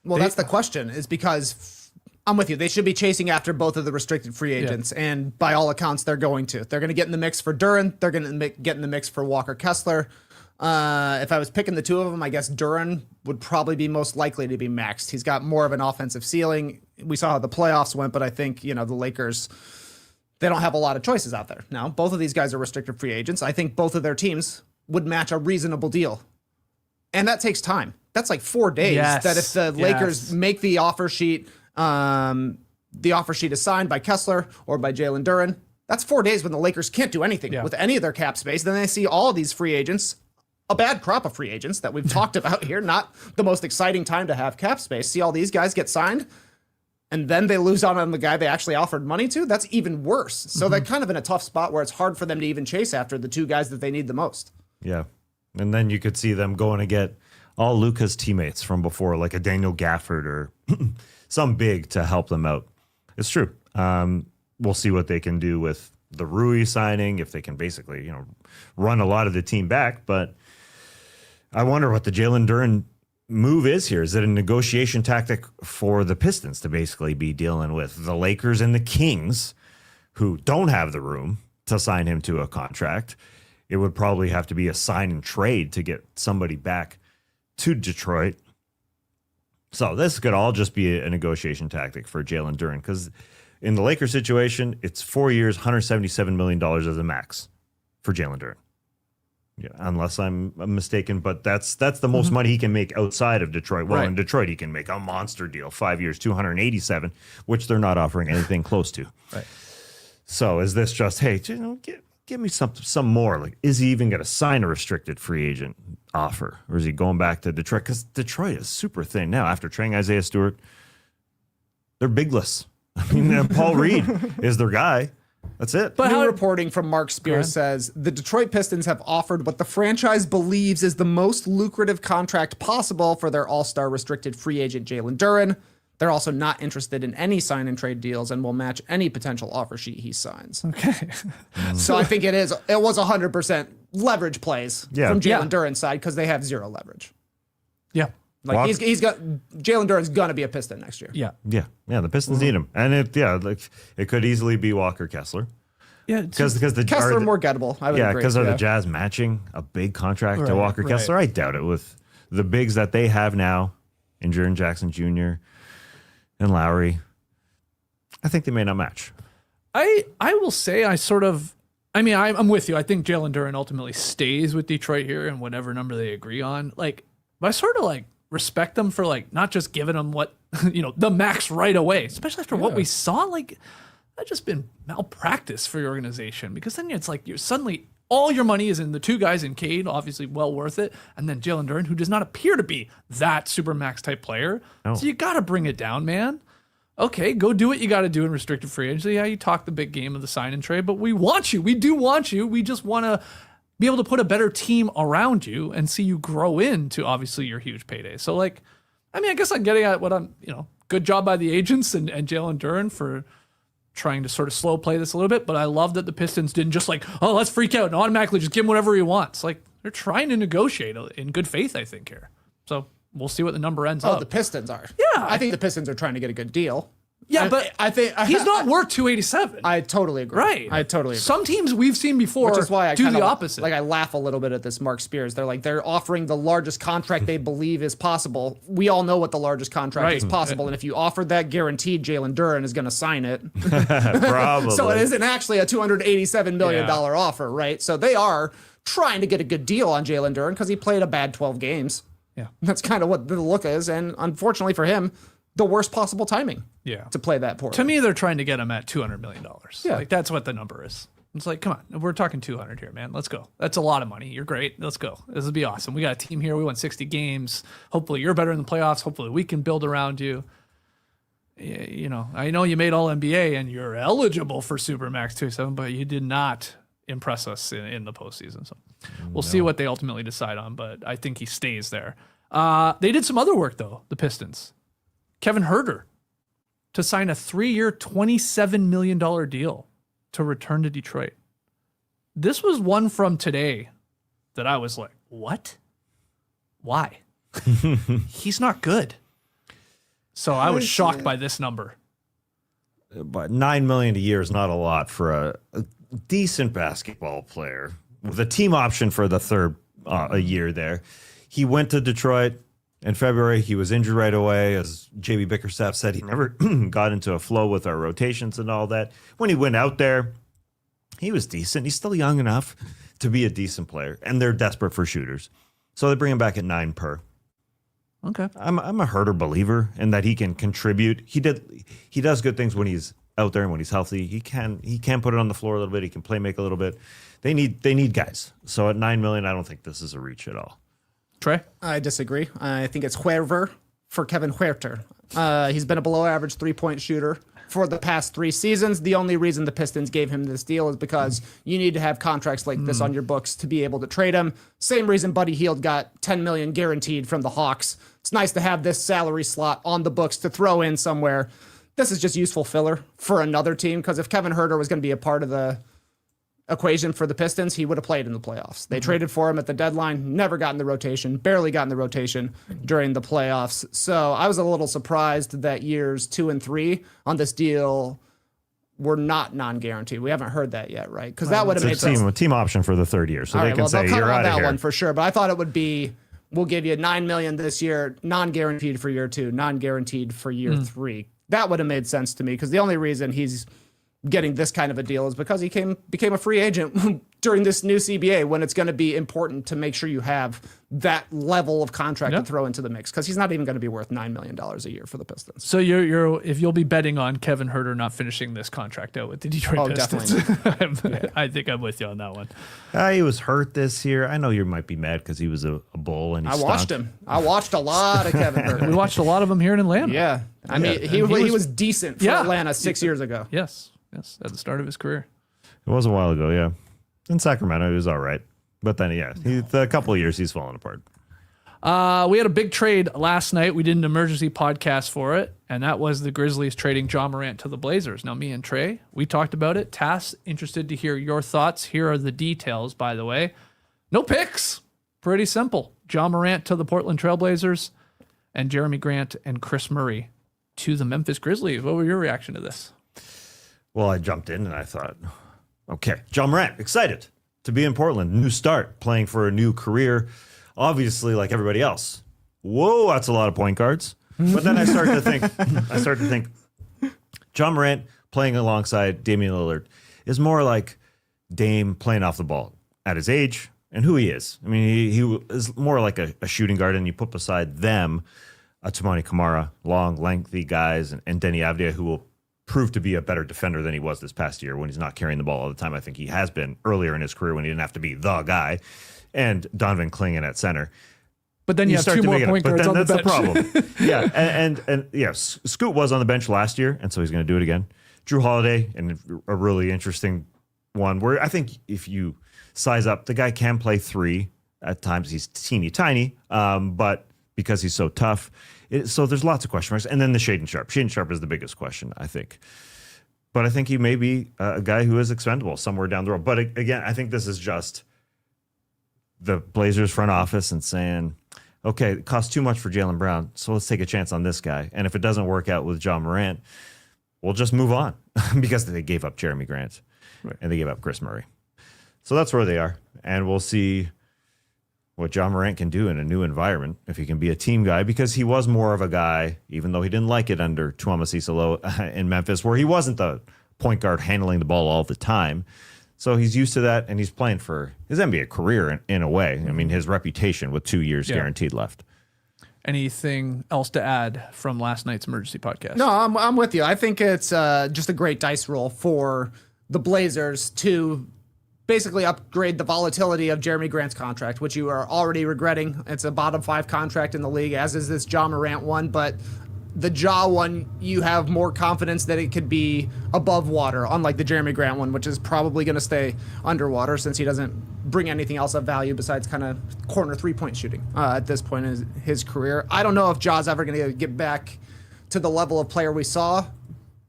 Well, that's the question, is because I'm with you. They should be chasing after both of the restricted free agents. Yeah. And by all accounts, they're going to. They're going to get in the mix for Duren. They're going to get in the mix for Walker Kessler. If I was picking the two of them, I guess Duren would probably be most likely to be maxed. He's got more of an offensive ceiling. We saw how the playoffs went, but I think, the Lakers, they don't have a lot of choices out there. Now, both of these guys are restricted free agents. I think both of their teams would match a reasonable deal. And that takes time. That's like 4 days that if the Lakers make the offer sheet is signed by Kessler or by Jalen Duren, that's 4 days when the Lakers can't do anything with any of their cap space. Then they see all of these free agents, a bad crop of free agents that we've talked about here, not the most exciting time to have cap space. See all these guys get signed, and then they lose out on the guy they actually offered money to. That's even worse. So they're kind of in a tough spot where it's hard for them to even chase after the two guys that they need the most. Yeah. And then you could see them going to get all Luka's teammates from before, like a Daniel Gafford or some big to help them out. It's true. We'll see what they can do with the Rui signing, if they can basically, run a lot of the team back. But I wonder what the Jalen Duren move is here. Is it a negotiation tactic for the Pistons to basically be dealing with the Lakers and the Kings, who don't have the room to sign him to a contract? It would probably have to be a sign and trade to get somebody back to Detroit. So this could all just be a negotiation tactic for Jalen Duren, because in the Lakers situation, it's 4 years, $177 million as a max for Jalen Duren. Yeah, unless I'm mistaken, but that's the most money he can make outside of Detroit. Well, Right. in Detroit, he can make a monster deal, 5 years, 287, which they're not offering anything close to. Right. So is this just, hey, give me some more? Like, is he even going to sign a restricted free agent offer, or is he going back to Detroit? Because Detroit is super thin now after trading Isaiah Stewart. They're bigless. I mean, Paul Reed is their guy. That's it. But New reporting from Mark Spears says the Detroit Pistons have offered what the franchise believes is the most lucrative contract possible for their all-star restricted free agent Jalen Duren. They're also not interested in any sign and trade deals and will match any potential offer sheet he signs. Okay. So I think it was 100% leverage plays from Jalen Duren's side because they have zero leverage. Yeah. Like he's got Jalen Duren's gonna be a Piston next year. Yeah. Yeah. The Pistons need him, and it could easily be Walker Kessler. Yeah. Because the Kessler more gettable. I would agree. because are the Jazz matching a big contract to Walker right. Kessler? I doubt it. With the bigs that they have now, and Jaren Jackson Jr. and Lowry, I think they may not match. I will say I'm with you. I think Jalen Duren ultimately stays with Detroit here and whatever number they agree on. Like, but I sort of like respect them for like not just giving them what the max right away, especially after what we saw. Like, that's just been malpractice for your organization, because then it's like you're suddenly all your money is in the two guys in Cade, obviously well worth it, and then Jalen Duren, who does not appear to be that super max type player. No. So you got to bring it down, man. Okay, go do what you got to do in restricted free agency. Yeah, you talk the big game of the sign and trade, but we want you. We do want you. We just want to be able to put a better team around you and see you grow into obviously your huge payday. So like, I guess I'm getting at what good job by the agents and Jalen Duren for trying to sort of slow play this a little bit. But I love that the Pistons didn't just like, oh, let's freak out and automatically just give him whatever he wants. Like, they're trying to negotiate in good faith, I think, here. So we'll see what the number ends up. The Pistons are. Yeah. I think the Pistons are trying to get a good deal. Yeah, but I think he's not worth 287. I totally agree. Right. I totally agree. Some teams we've seen before Which is why I do kinda, the opposite. Like, I laugh a little bit at this Mark Spears. They're offering the largest contract they believe is possible. We all know what the largest contract is possible, and if you offered that, guaranteed Jalen Duren is going to sign it. Probably. So it isn't actually a $287 million offer, right? So they are trying to get a good deal on Jalen Duren because he played a bad 12 games. Yeah. That's kind of what the look is, and unfortunately for him, the worst possible timing. Yeah. To play that poorly. To me, they're trying to get him at $200 million. Yeah. Like, that's what the number is. It's like, come on, we're talking 200 here, man. Let's go. That's a lot of money. You're great. Let's go. This would be awesome. We got a team here. We won 60 games. Hopefully you're better in the playoffs. Hopefully we can build around you. I know you made all NBA and you're eligible for Supermax 2.7, but you did not impress us in the postseason. So we'll see what they ultimately decide on, but I think he stays there. They did some other work though, the Pistons. Kevin Huerter to sign a 3-year, $27 million deal to return to Detroit. This was one from today that I was like, what? Why? He's not good. So I was shocked by this number. But $9 million a year is not a lot for a decent basketball player with a team option for the third a year there. He went to Detroit in February. He was injured right away. As JB Bickerstaff said, he never got into a flow with our rotations and all that. When he went out there, he was decent. He's still young enough to be a decent player, and they're desperate for shooters. So they bring him back at 9 per. Okay. I'm a Huerter believer in that he can contribute. He does good things when he's out there and when he's healthy. He can put it on the floor a little bit. He can play make a little bit. They need guys. So at $9 million, I don't think this is a reach at all. Trey? I disagree. I think it's Huerter for Kevin Huerter. He's been a below average 3-point shooter for the past 3 seasons. The only reason the Pistons gave him this deal is because you need to have contracts like this on your books to be able to trade him. Same reason Buddy Hield got $10 million guaranteed from the Hawks. It's nice to have this salary slot on the books to throw in somewhere. This is just useful filler for another team, because if Kevin Huerter was going to be a part of the equation for the Pistons, he would have played in the playoffs. They traded for him at the deadline, never got in the rotation, barely got in the rotation during the playoffs. So I was a little surprised that years 2 and 3 on this deal were not non-guaranteed. We haven't heard that yet, right? Because that would have made It's sense. a team option for the third year, so All they right, can well, say they'll cut you're on out of that here. one for sure. But I thought it would be, we'll give you $9 million this year, non-guaranteed for year 2, non-guaranteed for year 3. That would have made sense to me, because the only reason he's getting this kind of a deal is because he became a free agent during this new CBA when it's going to be important to make sure you have that level of contract to throw into the mix, because he's not even going to be worth $9 million a year for the Pistons. So if you'll be betting on Kevin Huerter not finishing this contract out with the Detroit Pistons. Definitely. I think I'm with you on that one. He was hurt this year. I know you might be mad because he was a bull and he watched him. I watched a lot of Kevin Huerter. We watched a lot of him here in Atlanta. Yeah. I mean, he was decent for Atlanta 6 years ago. Yes, at the start of his career. It was a while ago, yeah. In Sacramento, he was all right. But then, a couple of years, he's fallen apart. We had a big trade last night. We did an emergency podcast for it, and that was the Grizzlies trading Ja Morant to the Blazers. Now, me and Trey, we talked about it. Tass, interested to hear your thoughts. Here are the details, by the way. No picks. Pretty simple. Ja Morant to the Portland Trailblazers, and Jeremy Grant and Chris Murray to the Memphis Grizzlies. What were your reaction to this? Well, I jumped in and I thought, okay, Ja Morant, excited to be in Portland. New start, playing for a new career. Obviously, like everybody else. Whoa, that's a lot of point guards. But then I start to think, Ja Morant playing alongside Damian Lillard is more like Dame playing off the ball at his age and who he is. I mean, he is more like a shooting guard, and you put beside them Toumani Camara, long, lengthy guys, and Denny Avdia, who will prove to be a better defender than he was this past year when he's not carrying the ball all the time. I think he has been earlier in his career when he didn't have to be the guy. And Donovan Clingan at center. But then you have two more point guards on the bench. That's the problem. And Scoot was on the bench last year, and so he's going to do it again. Drew Holiday, and a really interesting one where I think if you size up, the guy can play three at times. He's teeny tiny, but because he's so tough. So there's lots of question marks. And then the Shaden Sharp. Shaden Sharp is the biggest question, I think. But I think he may be a guy who is expendable somewhere down the road. But again, I think this is just the Blazers front office and saying, okay, it costs too much for Jaylen Brown, so let's take a chance on this guy. And if it doesn't work out with Ja Morant, we'll just move on because they gave up Jeremy Grant and they gave up Chris Murray. So that's where they are. And we'll see what Ja Morant can do in a new environment, if he can be a team guy, because he was more of a guy, even though he didn't like it under Tuamasi Salo in Memphis, where he wasn't the point guard handling the ball all the time. So he's used to that, and he's playing for his NBA career in a way. I mean, his reputation with 2 years guaranteed left. Anything else to add from last night's emergency podcast? No, I'm with you. I think it's just a great dice roll for the Blazers to basically upgrade the volatility of Jeremy Grant's contract, which you are already regretting. It's a bottom 5 contract in the league, as is this Ja Morant one, but the Ja one, you have more confidence that it could be above water, unlike the Jeremy Grant one, which is probably going to stay underwater since he doesn't bring anything else of value besides kind of corner three-point shooting at this point in his career. I don't know if Ja's ever going to get back to the level of player we saw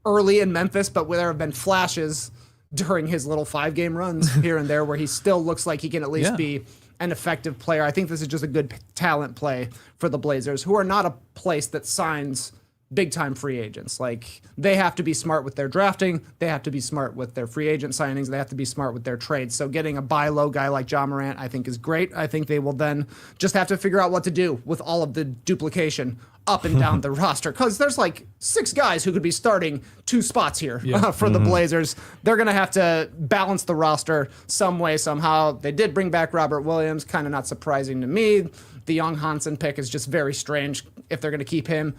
early in Memphis, but there have been flashes during his little 5-game runs here and there where he still looks like he can at least be an effective player. I think this is just a good talent play for the Blazers, who are not a place that signs big-time free agents. Like, they have to be smart with their drafting, they have to be smart with their free agent signings, they have to be smart with their trades. So getting a buy low guy like Ja Morant, I think, is great. I think they will then just have to figure out what to do with all of the duplication up and down the roster, because there's like 6 guys who could be starting 2 spots here for the Blazers. They're going to have to balance the roster some way, somehow. They did bring back Robert Williams, kind of not surprising to me. The young Hansen pick is just very strange if they're going to keep him.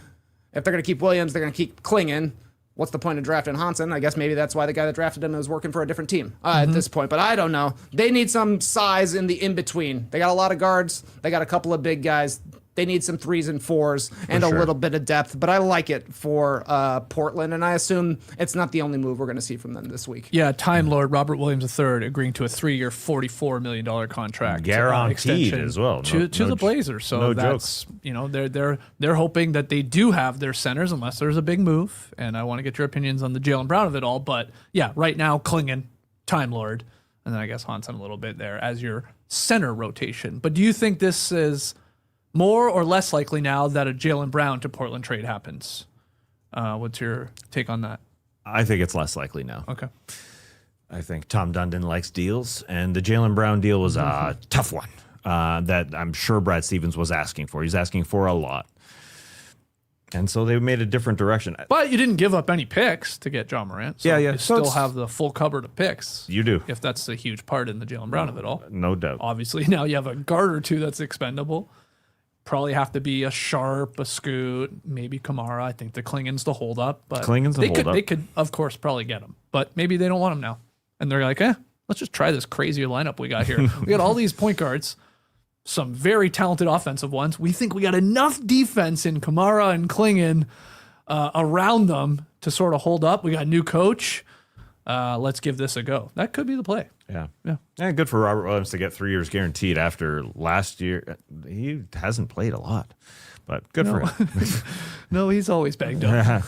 If they're going to keep Williams, they're going to keep Clingan. What's the point of drafting Hansen? I guess maybe that's why the guy that drafted him is working for a different team at this point. But I don't know. They need some size in the in-between. They got a lot of guards. They got a couple of big guys. They need some 3s and 4s and a little bit of depth. But I like it for Portland, and I assume it's not the only move we're going to see from them this week. Yeah, Time Lord Robert Williams III agreeing to a 3-year, $44 million contract, guaranteed as well to the Blazers. So that's they're hoping that they do have their centers unless there's a big move. And I want to get your opinions on the Jaylen Brown of it all. But yeah, right now Clingan, Time Lord, and then I guess Hansen a little bit there as your center rotation. But do you think this is more or less likely now that a Jaylen Brown to Portland trade happens? What's your take on that? I think it's less likely now. Okay. I think Tom Dundon likes deals, and the Jaylen Brown deal was a tough one that I'm sure Brad Stevens was asking for. He's asking for a lot. And so they made a different direction. But you didn't give up any picks to get Ja Morant. So Yeah. You So still have the full cupboard of picks. You do. If that's a huge part in the Jalen Brown of it all. No doubt. Obviously, now you have a guard or two that's expendable. Probably have to be a Sharp, a Scoot, maybe Kamara. I think the Klingon's the hold up. But Klingon's the hold up. They could, of course, probably get him. But maybe they don't want him now. And they're like, let's just try this crazier lineup we got here. We got all these point guards, some very talented offensive ones. We think we got enough defense in Kamara and Klingon around them to sort of hold up. We got a new coach. Let's give this a go. That could be the play. Yeah. Good for Robert Williams to get 3 years guaranteed after last year. He hasn't played a lot, but good for him. No, he's always banged up.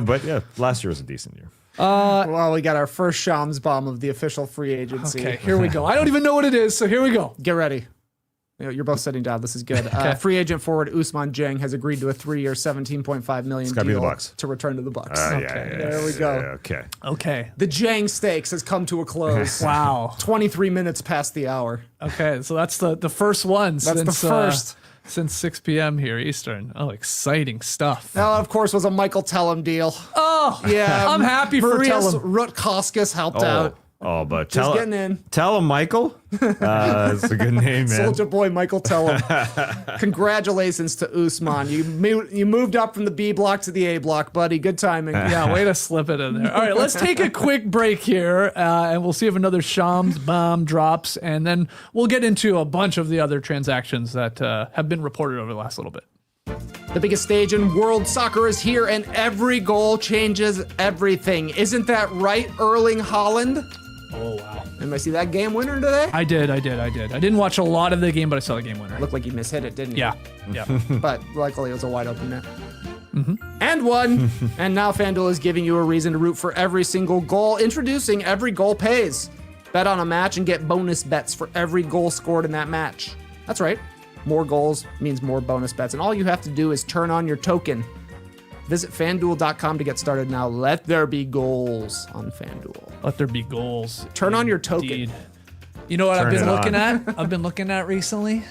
But yeah, last year was a decent year. Well, we got our first Shams bomb of the official free agency. Okay, here we go. I don't even know what it is, so here we go. Get ready. You're both sitting down. This is good. Free agent forward Ousmane Dieng has agreed to a 3-year, $17.5 million gotta be the deal Bucks. to return to the Bucks. There we go. Okay. Okay. The Dieng stakes has come to a close. Wow. 23 minutes past the hour. Okay, so that's the first one. That's since, the first. Since 6 p.m. here Eastern. Oh, exciting stuff. That, of course, was a Michael Tellem deal. Oh, Yeah, I'm happy for Marius Tellem. Rutkauskas helped out. But Just getting in. Tell him, Michael. That's a good name, man. Soldier boy Michael Tellem. Congratulations to Ousmane. You moved up from the B block to the A block, buddy. Good timing. Yeah, way to slip it in there. All right, let's take a quick break here, and we'll see if another Shams bomb drops, and then we'll get into a bunch of the other transactions that have been reported over the last little bit. The biggest stage in world soccer is here, and every goal changes everything. Isn't that right, Erling Haaland? Oh, wow. Anybody see that game winner today? I did. I didn't watch a lot of the game, but I saw the game winner. Looked like he mishit it, didn't he? Yeah. But luckily it was a wide open net. And one. And now FanDuel is giving you a reason to root for every single goal. Introducing Every Goal Pays. Bet on a match and get bonus bets for every goal scored in that match. That's right. More goals means more bonus bets. And all you have to do is turn on your token. Visit FanDuel.com to get started now. Let there be goals on FanDuel. Let there be goals. Turn on your token. Indeed. You know what Turn I've been it looking on. at? I've been looking at recently.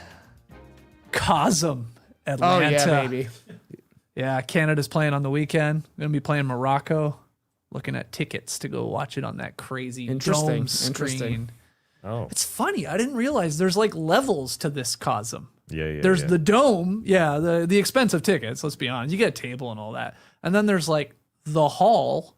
Cosm, Oh, Atlanta. yeah, baby. Yeah, Canada's playing on the weekend. Going to be playing Morocco. Looking at tickets to go watch it on that crazy dome screen. Oh. It's funny. I didn't realize there's like levels to this Cosm. Yeah. There's the dome, the expensive tickets, let's be honest. You get a table and all that. And then there's like the hall.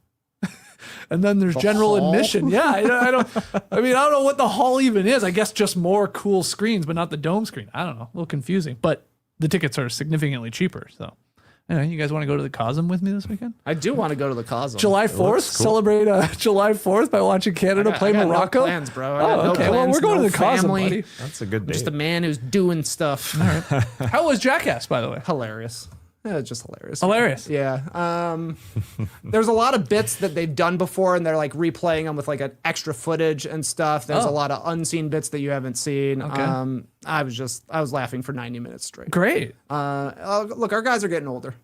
And then there's general hall? admission. Yeah, I don't know what the hall even is. I guess just more cool screens, but not the dome screen. I don't know. A little confusing. But the tickets are significantly cheaper. So anyway, you guys want to go to the Cosm with me this weekend? I do want to go to the Cosm. July 4th, cool. celebrate July 4th by watching Canada play I got Morocco. No plans, bro. I got Oh, no okay. Well, plans, we're going no to the Cosm, family. buddy. That's a good day. Just a man who's doing stuff. How was Jackass, by the way? Hilarious. Yeah, it's just hilarious. Hilarious. Yeah. There's a lot of bits that they've done before, and they're like replaying them with like an extra footage and stuff. There's a lot of unseen bits that you haven't seen. Okay. I was laughing for 90 minutes straight. Great. Look, our guys are getting older.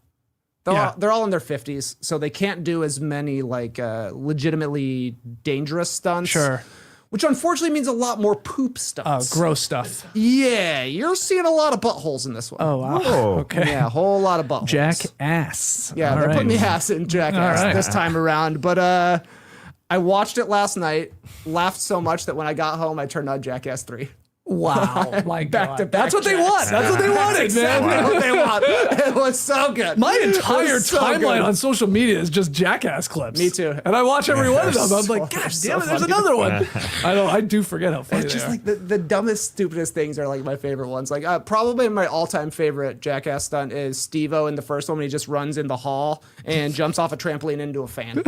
Yeah. They're all in their 50s, so they can't do as many like legitimately dangerous stunts. Sure. Which unfortunately means a lot more poop stunts. Gross stuff. Yeah, you're seeing a lot of buttholes in this one. Oh, wow. Whoa. Okay. Yeah, a whole lot of buttholes. Jackass. Yeah, All they're right. putting the ass in Jackass All right. this time around. But I watched it last night, laughed so much that when I got home, I turned on Jackass 3. Wow. My Back God. to back That's what they jacks. want. That's what they wanted, Exactly man. what they want. It was so good. My It entire was so timeline good. on social media is just Jackass clips. Me too. And I watch every one of them. I'm So- like, gosh so damn it, there's funny. another one. I do forget how funny It's they just are. like the dumbest, stupidest things are like my favorite ones. Like probably my all-time favorite Jackass stunt is Steve-O in the first one when he just runs in the hall and jumps off a trampoline into a fan.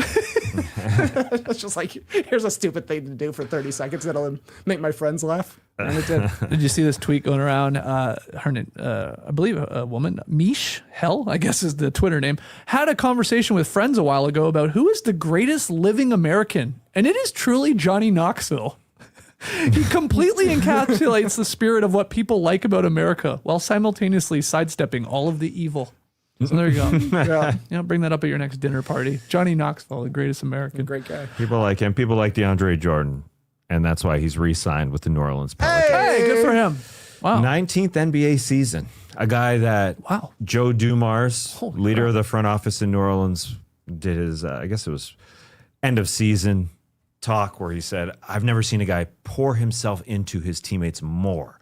It's just like, here's a stupid thing to do for 30 seconds that'll make my friends laugh. And it did. Did you see this tweet going around? Her name, I believe a woman, Mish Hell, I guess is the Twitter name, had a conversation with friends a while ago about who is the greatest living American. And it is truly Johnny Knoxville. He completely encapsulates the spirit of what people like about America while simultaneously sidestepping all of the evil. So there you go. Yeah, Bring that up at your next dinner party. Johnny Knoxville, the greatest American. great guy. People like him. People like DeAndre Jordan. And that's why he's re-signed with the New Orleans Pelicans. Hey, good for him. Wow. 19th NBA season. A guy that Joe Dumars, leader of the front office in New Orleans, did his, I guess it was end of season talk where he said, I've never seen a guy pour himself into his teammates more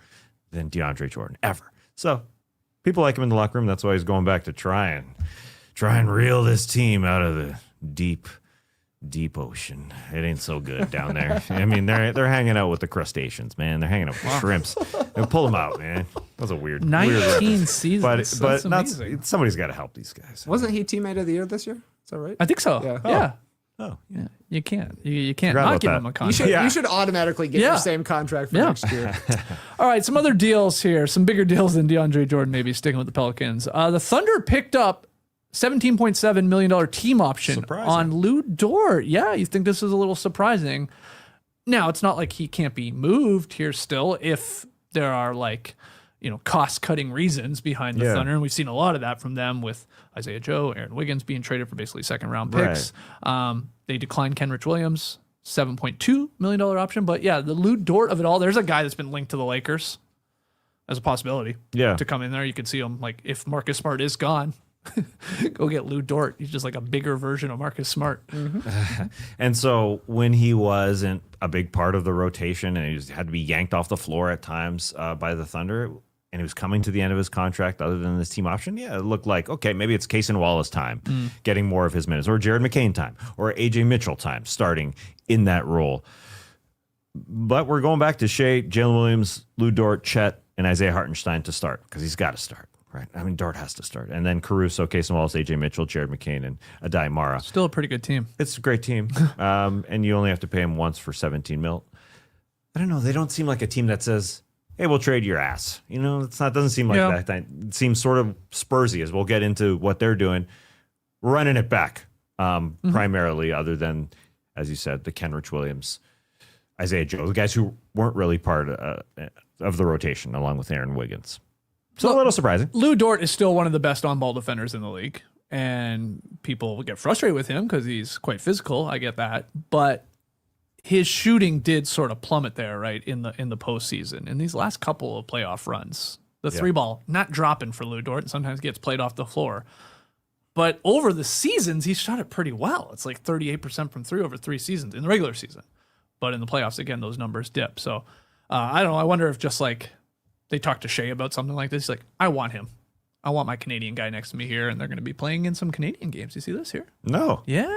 than DeAndre Jordan, ever. So people like him in the locker room. That's why he's going back to try and reel this team out of the deep ocean. It ain't so good down there. I mean, they're hanging out with the crustaceans, man. They're hanging out with shrimps. And pull them out, man. That was a weird 19 seasons. But somebody's got to help these guys. Wasn't he teammate of the year this year? Is that right? I think so. Yeah. Oh. Yeah. You can't. You can't Forgot not about give that. him a contract. You should automatically get your same contract for next year. All right, some other deals here. Some bigger deals than DeAndre Jordan, maybe sticking with the Pelicans. The Thunder picked up $17.7 million team option on Lu Dort. Yeah, you think this is a little surprising. Now, it's not like he can't be moved here still if there are cost-cutting reasons behind the Thunder, and we've seen a lot of that from them with Isaiah Joe, Aaron Wiggins being traded for basically second-round picks. Right. They declined Kenrich Williams, $7.2 million option. But yeah, the Lu Dort of it all, there's a guy that's been linked to the Lakers as a possibility to come in there. You could see him, if Marcus Smart is gone, go get Lu Dort. He's just like a bigger version of Marcus Smart. Mm-hmm. And so when he wasn't a big part of the rotation and he had to be yanked off the floor at times by the Thunder, and he was coming to the end of his contract other than this team option, it looked like, okay, maybe it's Cason Wallace time, getting more of his minutes, or Jared McCain time, or A.J. Mitchell time, starting in that role. But we're going back to Shea, Jalen Williams, Lu Dort, Chet, and Isaiah Hartenstein to start, because he's got to start, right? I mean, Dort has to start. And then Caruso, Cason Wallace, A.J. Mitchell, Jared McCain, and Adai Mara. Still a pretty good team. It's a great team. And you only have to pay him once for $17 million. I don't know. They don't seem like a team that says, hey, we'll trade your ass. Doesn't seem like that. It seems sort of Spursy, as we'll get into what they're doing. Running it back, primarily, other than, as you said, the Kenrich Williams, Isaiah Joe, the guys who weren't really part of the rotation, along with Aaron Wiggins. So a little surprising. Lu Dort is still one of the best on-ball defenders in the league, and people get frustrated with him because he's quite physical. I get that, but his shooting did sort of plummet there, right, in the postseason. In these last couple of playoff runs, the three ball not dropping for Lu Dort, and sometimes gets played off the floor. But over the seasons, he shot it pretty well. It's like 38% from three over 3 seasons in the regular season. But in the playoffs, again, those numbers dip. So I don't know. I wonder if just they talk to Shea about something like this. He's like, I want him. I want my Canadian guy next to me here, and they're going to be playing in some Canadian games. You see this here? No. Yeah,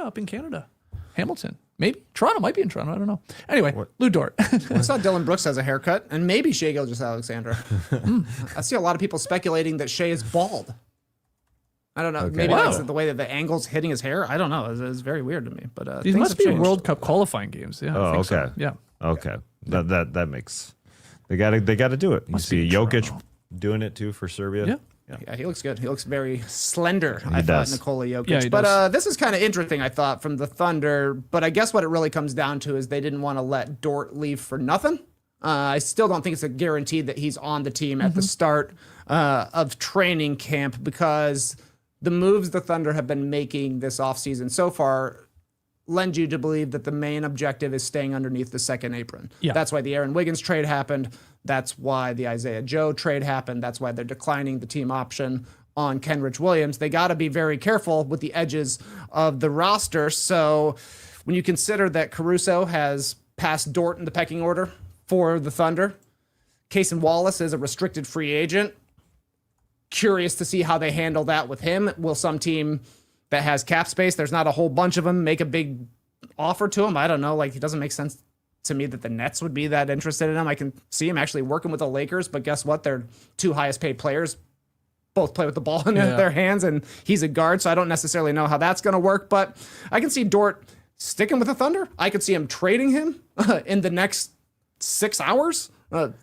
up in Canada. Hamilton. Maybe. Toronto might be in Toronto. I don't know. Anyway, Lu Dort. I saw Dylan Brooks has a haircut, and maybe Shea Gilgeous-Alexander. I see a lot of people speculating that Shea is bald. I don't know. Okay. Maybe that's the way that the angle's hitting his hair. I don't know. It's very weird to me. But these must be World Cup qualifying games. Yeah. Oh, okay. So. Yeah. Okay. That makes they got to do it. You see Jokic doing it too for Serbia. Yeah, he looks good. He looks very slender, I thought, Nikola Jokic. But this is kind of interesting, I thought, from the Thunder. But I guess what it really comes down to is they didn't want to let Dort leave for nothing. I still don't think it's a guarantee that he's on the team at the start of training camp, because the moves the Thunder have been making this offseason so far lend you to believe that the main objective is staying underneath the second apron. Yeah. That's why the Aaron Wiggins trade happened. That's why the Isaiah Joe trade happened. That's why they're declining the team option on Kenrich Williams. They got to be very careful with the edges of the roster. So when you consider that Caruso has passed Dort in the pecking order for the Thunder, Cason Wallace is a restricted free agent. Curious to see how they handle that with him. Will some team that has cap space, there's not a whole bunch of them, make a big offer to him? I don't know. It doesn't make sense to me that the Nets would be that interested in him. I can see him actually working with the Lakers, but guess what? Their 2 highest paid players both play with the ball in their hands, and he's a guard, so I don't necessarily know how that's going to work, but I can see Dort sticking with the Thunder. I could see him trading him in the next 6 hours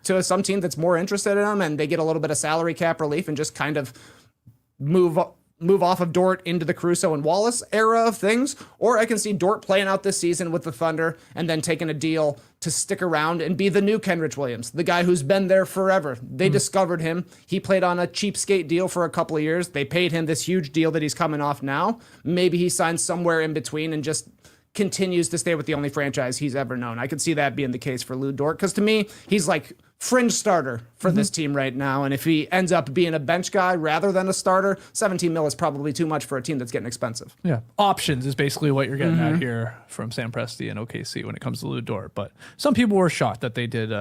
to some team that's more interested in him, and they get a little bit of salary cap relief and just kind of move off of Dort into the Caruso and Wallace era of things. Or I can see Dort playing out this season with the Thunder and then taking a deal to stick around and be the new Kenrich Williams, the guy who's been there forever. They discovered him. He played on a cheapskate deal for a couple of years. They paid him this huge deal that he's coming off now. Maybe he signs somewhere in between and just continues to stay with the only franchise he's ever known. I could see that being the case for Lu Dort, because to me, he's like fringe starter for this team right now. And if he ends up being a bench guy rather than a starter, 17 mil is probably too much for a team that's getting expensive. Yeah. Options is basically what you're getting at here from Sam Presti and OKC when it comes to Lu Dort. But some people were shocked that they did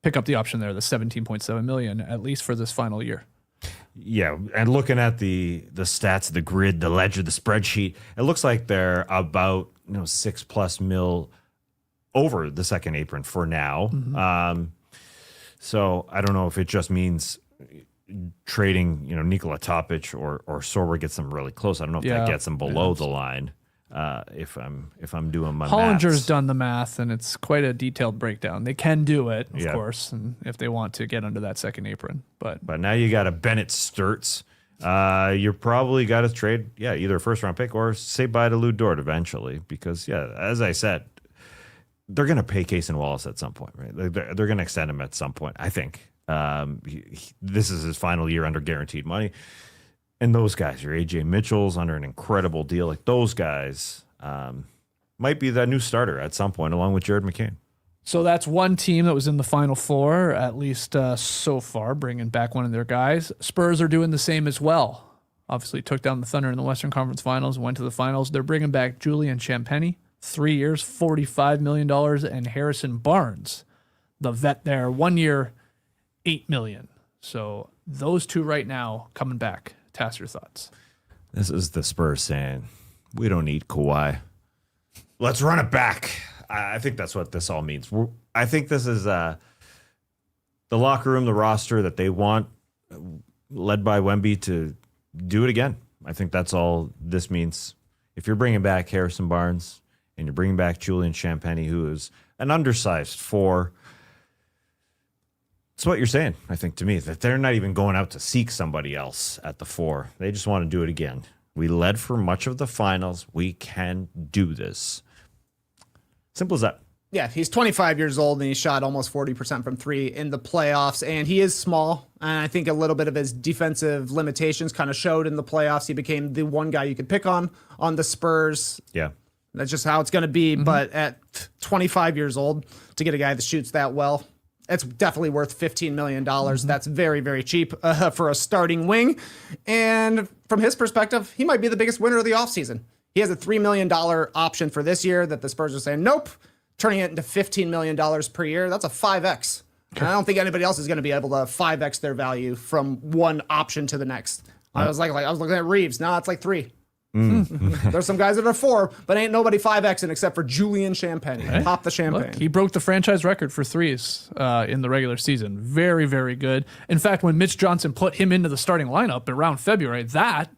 pick up the option there, the $17.7 million, at least for this final year. Yeah, and looking at the stats, the grid, the ledger, the spreadsheet, it looks like they're about $6+ million over the second apron for now. So I don't know if it just means trading, Nikola Topic or Sorber gets them really close. I don't know if that gets them below the line. If I'm doing my Hollinger's maths. done the math, and it's quite a detailed breakdown. They can do it, of course, and if they want to get under that second apron. But now you got a Bennett Sturtz. You're probably got to trade, either a first round pick or say bye to Lu Dort eventually, because as I said, they're going to pay Case and Wallace at some point, right? They're going to extend him at some point. I think this is his final year under guaranteed money. And those guys, your AJ Mitchell's under an incredible deal. Like those guys might be that new starter at some point, along with Jared McCain. so that's one team that was in the Final Four, at least so far, bringing back one of their guys. Spurs are doing the same as well. Obviously took down the Thunder in the Western Conference Finals, went to the finals. They're bringing back Julian Champagnie, 3 years, $45 million, and Harrison Barnes, the vet there, 1 year, $8 million. So those two right now coming back. Tass, your thoughts. This is the Spurs saying, we don't need Kawhi. Let's run it back. I think that's what this all means. I think this is the locker room, the roster that they want, led by Wemby, to do it again. I think that's all this means. If you're bringing back Harrison Barnes and you're bringing back Julian Champagnie, who is an undersized 4, it's what you're saying, I think, to me, that they're not even going out to seek somebody else at the 4. They just want to do it again. We led for much of the finals. We can do this. Simple as that. Yeah, he's 25 years old and he shot almost 40% from 3 in the playoffs, and he is small. And I think a little bit of his defensive limitations kind of showed in the playoffs. He became the one guy you could pick on the Spurs. Yeah. That's just how it's going to be. But at 25 years old, to get a guy that shoots that well, it's definitely worth $15 million. That's very, very cheap for a starting wing. And from his perspective, he might be the biggest winner of the offseason. He has a $3 million option for this year that the Spurs are saying, nope, turning it into $15 million per year. That's a 5X. And I don't think anybody else is going to be able to 5X their value from one option to the next. I was looking at Reeves. Now it's like 3. There's some guys that are 4, but ain't nobody 5Xing except for Julian Champagnie. Hey, pop the champagne. Look, he broke the franchise record for threes in the regular season. Very, very good. In fact, when Mitch Johnson put him into the starting lineup around February, that,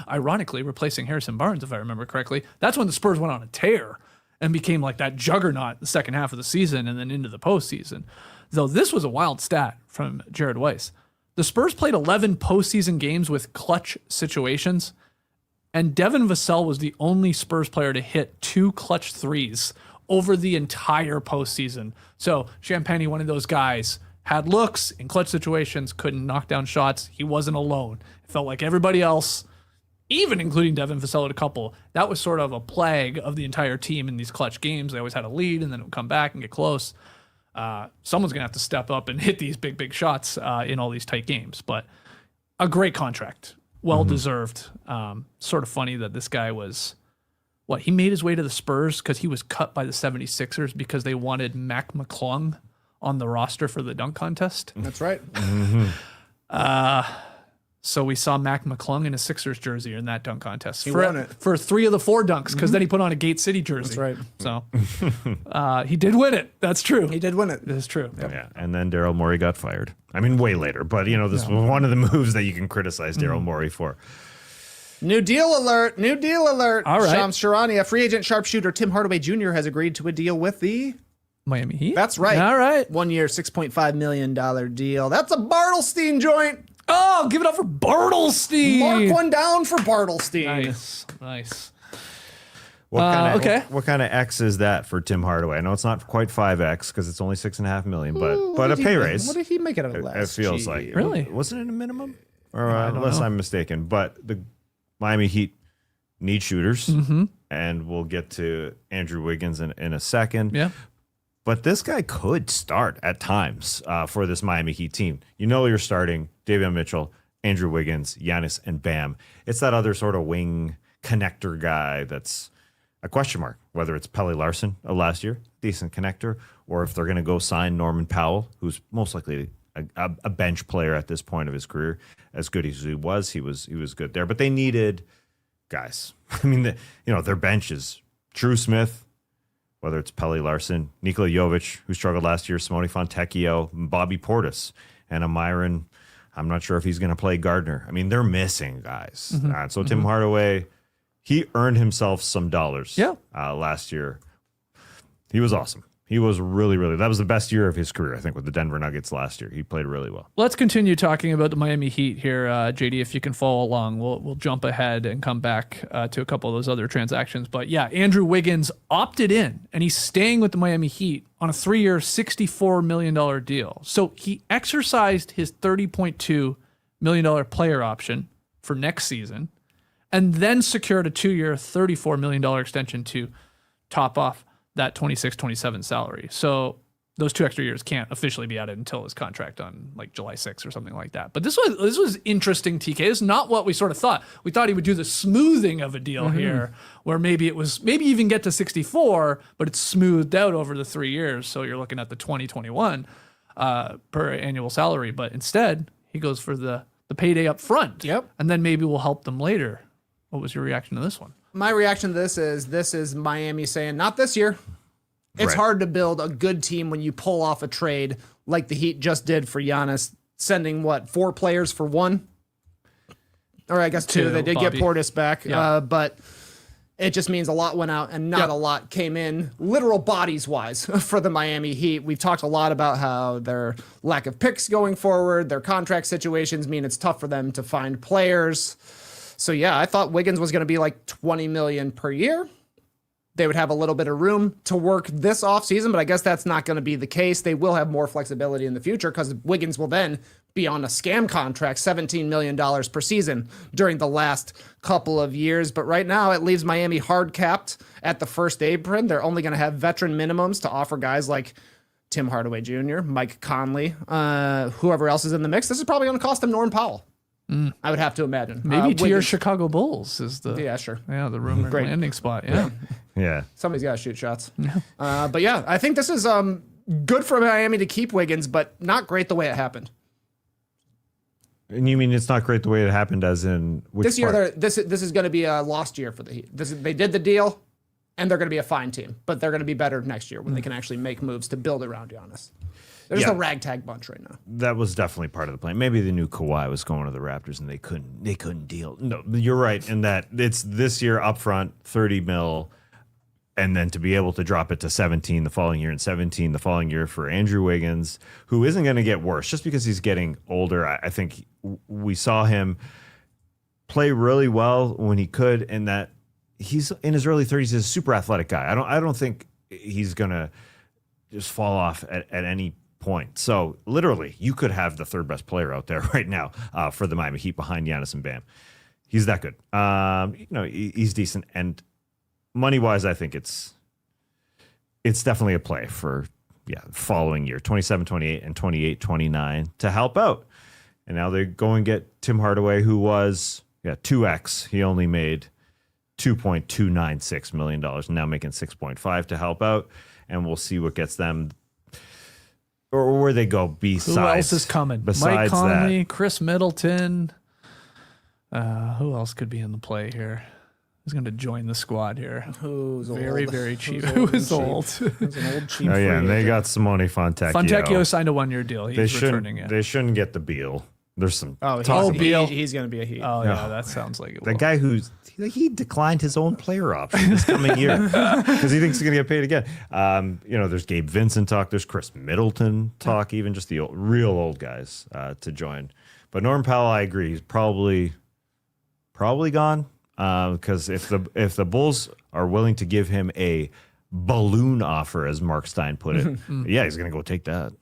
ironically, replacing Harrison Barnes, if I remember correctly, that's when the Spurs went on a tear and became like that juggernaut the second half of the season and then into the postseason. Though this was a wild stat from Jared Weiss. The Spurs played 11 postseason games with clutch situations, and Devin Vassell was the only Spurs player to hit 2 clutch threes over the entire postseason. So Champagnie, one of those guys, had looks in clutch situations, couldn't knock down shots. He wasn't alone. It felt like everybody else, even including Devin Vassell at a couple, that was sort of a plague of the entire team in these clutch games. They always had a lead, and then it would come back and get close. Someone's going to have to step up and hit these big, big shots in all these tight games. But a great contract. Well-deserved. Sort of funny that this guy was, he made his way to the Spurs because he was cut by the 76ers because they wanted Mac McClung on the roster for the dunk contest. That's right. So we saw Mac McClung in a Sixers jersey in that dunk contest. He won it. For 3 of the 4 dunks, because then he put on a Gate City jersey. That's right. So he did win it. That's true. He did win it. It is true. Yep. Yeah, and then Daryl Morey got fired. I mean, way later, but this was one of the moves that you can criticize Daryl Morey for. New deal alert. New deal alert. All right. Shams Charania, a free agent sharpshooter Tim Hardaway Jr. has agreed to a deal with the Miami Heat? That's right. All right. 1 year, $6.5 million deal. That's a Bartlestein joint. Oh, give it up for Bartlestein. Mark one down for Bartlestein. Nice. What kind of X is that for Tim Hardaway? I know it's not quite 5X because it's only $6.5 million, but a pay raise. What did he make it out of last? It feels like Really? Wasn't it a minimum? Or unless I'm mistaken, but the Miami Heat need shooters, and we'll get to Andrew Wiggins in a second. Yeah. But this guy could start at times for this Miami Heat team. You know you're starting Davion Mitchell, Andrew Wiggins, Giannis, and Bam. It's that other sort of wing connector guy that's a question mark, whether it's Pelle Larsson last year, decent connector, or if they're going to go sign Norman Powell, who's most likely a bench player at this point of his career. As good as he was good there. But they needed guys. I mean, their bench is Drew Smith, whether it's Pelle Larsson, Nikola Jovic, who struggled last year, Simone Fontecchio, Bobby Portis, and a Myron. I'm not sure if he's going to play Gardner. I mean, they're missing guys. So Tim Hardaway, he earned himself some dollars last year. He was awesome. He was really, really, that was the best year of his career, I think, with the Denver Nuggets last year. He played really well. Let's continue talking about the Miami Heat here, JD, if you can follow along. We'll jump ahead and come back to a couple of those other transactions. But yeah, Andrew Wiggins opted in, and he's staying with the Miami Heat on a 3-year, $64 million deal. So he exercised his $30.2 million player option for next season, and then secured a 2-year, $34 million extension to top off that 26-27 salary. So those 2 extra years can't officially be added until his contract on like July 6th or something like that. But this was interesting, TK. It's not what we sort of thought. We thought he would do the smoothing of a deal here, where maybe even get to 64, but it's smoothed out over the 3 years. So you're looking at the 2021 per annual salary. But instead, he goes for the payday up front. Yep. And then maybe we'll help them later. What was your reaction to this one? My reaction to this is Miami saying, not this year. It's Right. hard to build a good team when you pull off a trade like the Heat just did for Giannis, sending 4 players for 1? Or I guess 2. They did Bobby. get Portis back, Yeah. but it just means a lot went out and not a lot came in, literal bodies wise, for the Miami Heat. We've talked a lot about how their lack of picks going forward, their contract situations mean it's tough for them to find players. So yeah, I thought Wiggins was going to be like $20 million per year. They would have a little bit of room to work this offseason, but I guess that's not going to be the case. They will have more flexibility in the future because Wiggins will then be on a scam contract, $17 million per season during the last couple of years. But right now, it leaves Miami hard capped at the first apron. They're only going to have veteran minimums to offer guys like Tim Hardaway Jr., Mike Conley, whoever else is in the mix. This is probably going to cost them Norman Powell. I would have to imagine. Maybe to your Wiggins- Chicago Bulls is the sure. the rumored Great. landing spot. Yeah. Yeah. Somebody's got to shoot shots. But yeah, I think this is good for Miami to keep Wiggins, but not great the way it happened. And you mean it's not great the way it happened, as in which This year, part? this is going to be a lost year for the Heat. They did the deal, and they're going to be a fine team, but they're going to be better next year when they can actually make moves to build around Giannis. They're just Yeah. a ragtag bunch right now. That was definitely part of the plan. Maybe they knew Kawhi was going to the Raptors and they couldn't deal. No, you're right in that it's this year upfront, 30 mil, and then to be able to drop it to 17 the following year and 17 the following year for Andrew Wiggins, who isn't going to get worse just because he's getting older. I think we saw him play really well when he could, and that he's in his early 30s. He's a super athletic guy. I don't think he's going to just fall off at any point. So literally, you could have the 3rd best player out there right now for the Miami Heat behind Giannis and Bam. He's that good. He's decent, and money wise, I think it's definitely a play for following year 27, 28, and 28, 29 to help out. And now they go and get Tim Hardaway, who was 2x. He only made $2.296 million, and now making 6.5 to help out. And we'll see what gets them. Or where they go besides. Who else is coming? Mike Besides Conley, that, Chris Middleton. Who else could be in the play here? Who's going to join the squad here? Who's Very, old? very cheap. Who's Who is and old? cheap? Who's an old cheap oh yeah, free and they agent? got Simone Fontecchio. Fontecchio signed a 1-year deal. They He's returning shouldn't. it. They shouldn't get the Beal. There's some Oh, Beal. he's going to be a Heat. Oh, yeah, that sounds like it the will. guy he declined his own player option this coming year because he thinks he's going to get paid again. There's Gabe Vincent talk. There's Chris Middleton talk. Even just the real old guys to join. But Norman Powell, I agree, he's probably gone because if the Bulls are willing to give him a balloon offer, as Mark Stein put it, he's going to go take that.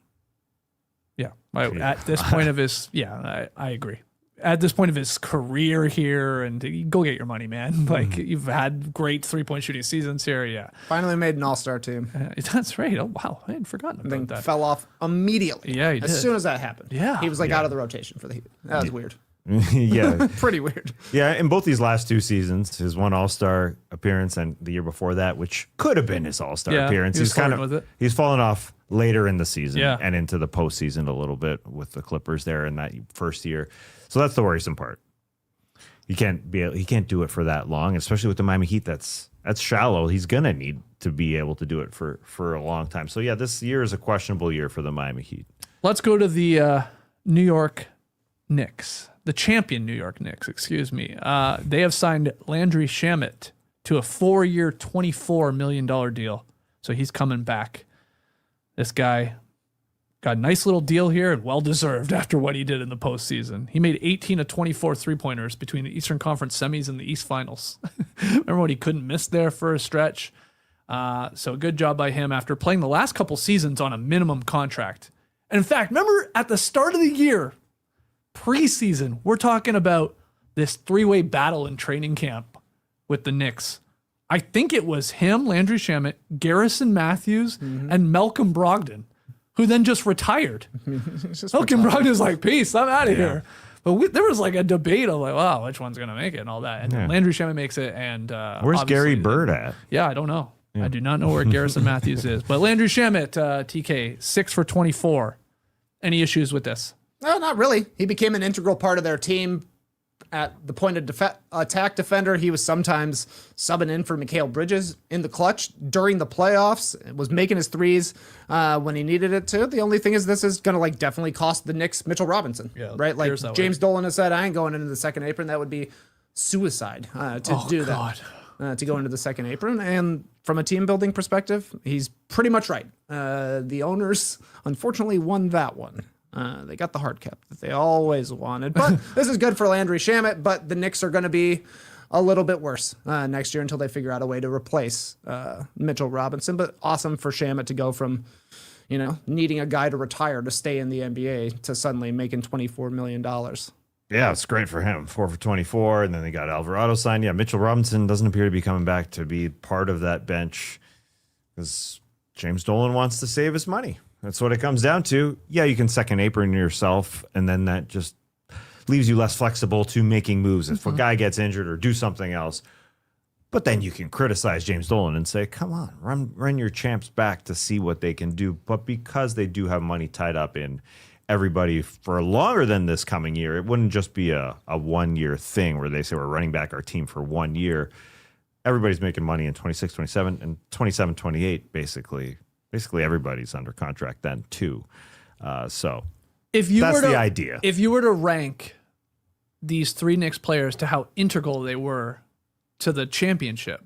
Yeah. At this point of his, I agree. at this point of his career here, and go get your money, man. Like, you've had great 3-point shooting seasons here. Yeah. Finally made an all-star team. That's right. Oh, wow. I had forgotten about Then that. fell off immediately. Yeah, he did. As soon as that happened. Yeah. He was like out of the rotation for the Heat. That was weird. Yeah. Pretty weird. Yeah, in both these last 2 seasons, his one All-Star appearance and the year before that, which could have been his All-Star Yeah, appearance, he was kind flirting with it. he's fallen off later in the season Yeah. and into the postseason a little bit with the Clippers there in that first year. So that's the worrisome part. He can't do it for that long, especially with the Miami Heat. That's shallow. He's gonna need to be able to do it for a long time. So yeah, this year is a questionable year for the Miami Heat. Let's go to the New York Knicks, the champion New York Knicks, excuse me. They have signed Landry Shamet to a 4-year, $24 million deal. So he's coming back. This guy got a nice little deal here and well-deserved after what he did in the postseason. He made 18 of 24 three-pointers between the Eastern Conference semis and the East Finals. Remember when he couldn't miss there for a stretch? So good job by him after playing the last couple seasons on a minimum contract. And in fact, remember at the start of the year, preseason, we're talking about this 3-way battle in training camp with the Knicks. I think it was him, Landry Shamet, Garrison Matthews, and Malcolm Brogdon, who then just retired. Malcolm Brogdon's like, peace, I'm out of here. But there was like a debate of like, wow, which one's going to make it and all that. And Landry Shamet makes it. And Where's Gary Bird at? Yeah, I don't know. I do not know where Garrison Matthews is. But Landry Shamet, TK, 6 for 24. Any issues with this? No, not really. He became an integral part of their team at the point of attack defender. He was sometimes subbing in for Mikal Bridges in the clutch during the playoffs. Was making his threes when he needed it to. The only thing is this is going to like definitely cost the Knicks Mitchell Robinson, right? Like James Dolan has said, I ain't going into the second apron. That would be suicide to do that. To go into the second apron. And from a team building perspective, he's pretty much right. The owners unfortunately won that one. They got the hard cap that they always wanted. But this is good for Landry Shamet, but the Knicks are going to be a little bit worse next year until they figure out a way to replace Mitchell Robinson. But awesome for Shamet to go from, needing a guy to retire to stay in the NBA to suddenly making $24 million. Yeah, it's great for him. 4 for 24, and then they got Alvarado signed. Yeah, Mitchell Robinson doesn't appear to be coming back to be part of that bench because James Dolan wants to save his money. That's what it comes down to. Yeah, you can second apron yourself, and then that just leaves you less flexible to making moves if a guy gets injured or do something else. But then you can criticize James Dolan and say, come on, run your champs back to see what they can do. But because they do have money tied up in everybody for longer than this coming year, it wouldn't just be a 1-year thing where they say we're running back our team for 1 year. Everybody's making money in 26, 27, and 27, 28, basically. Basically, everybody's under contract then, too. So that's the idea. If you were to rank these 3 Knicks players to how integral they were to the championship,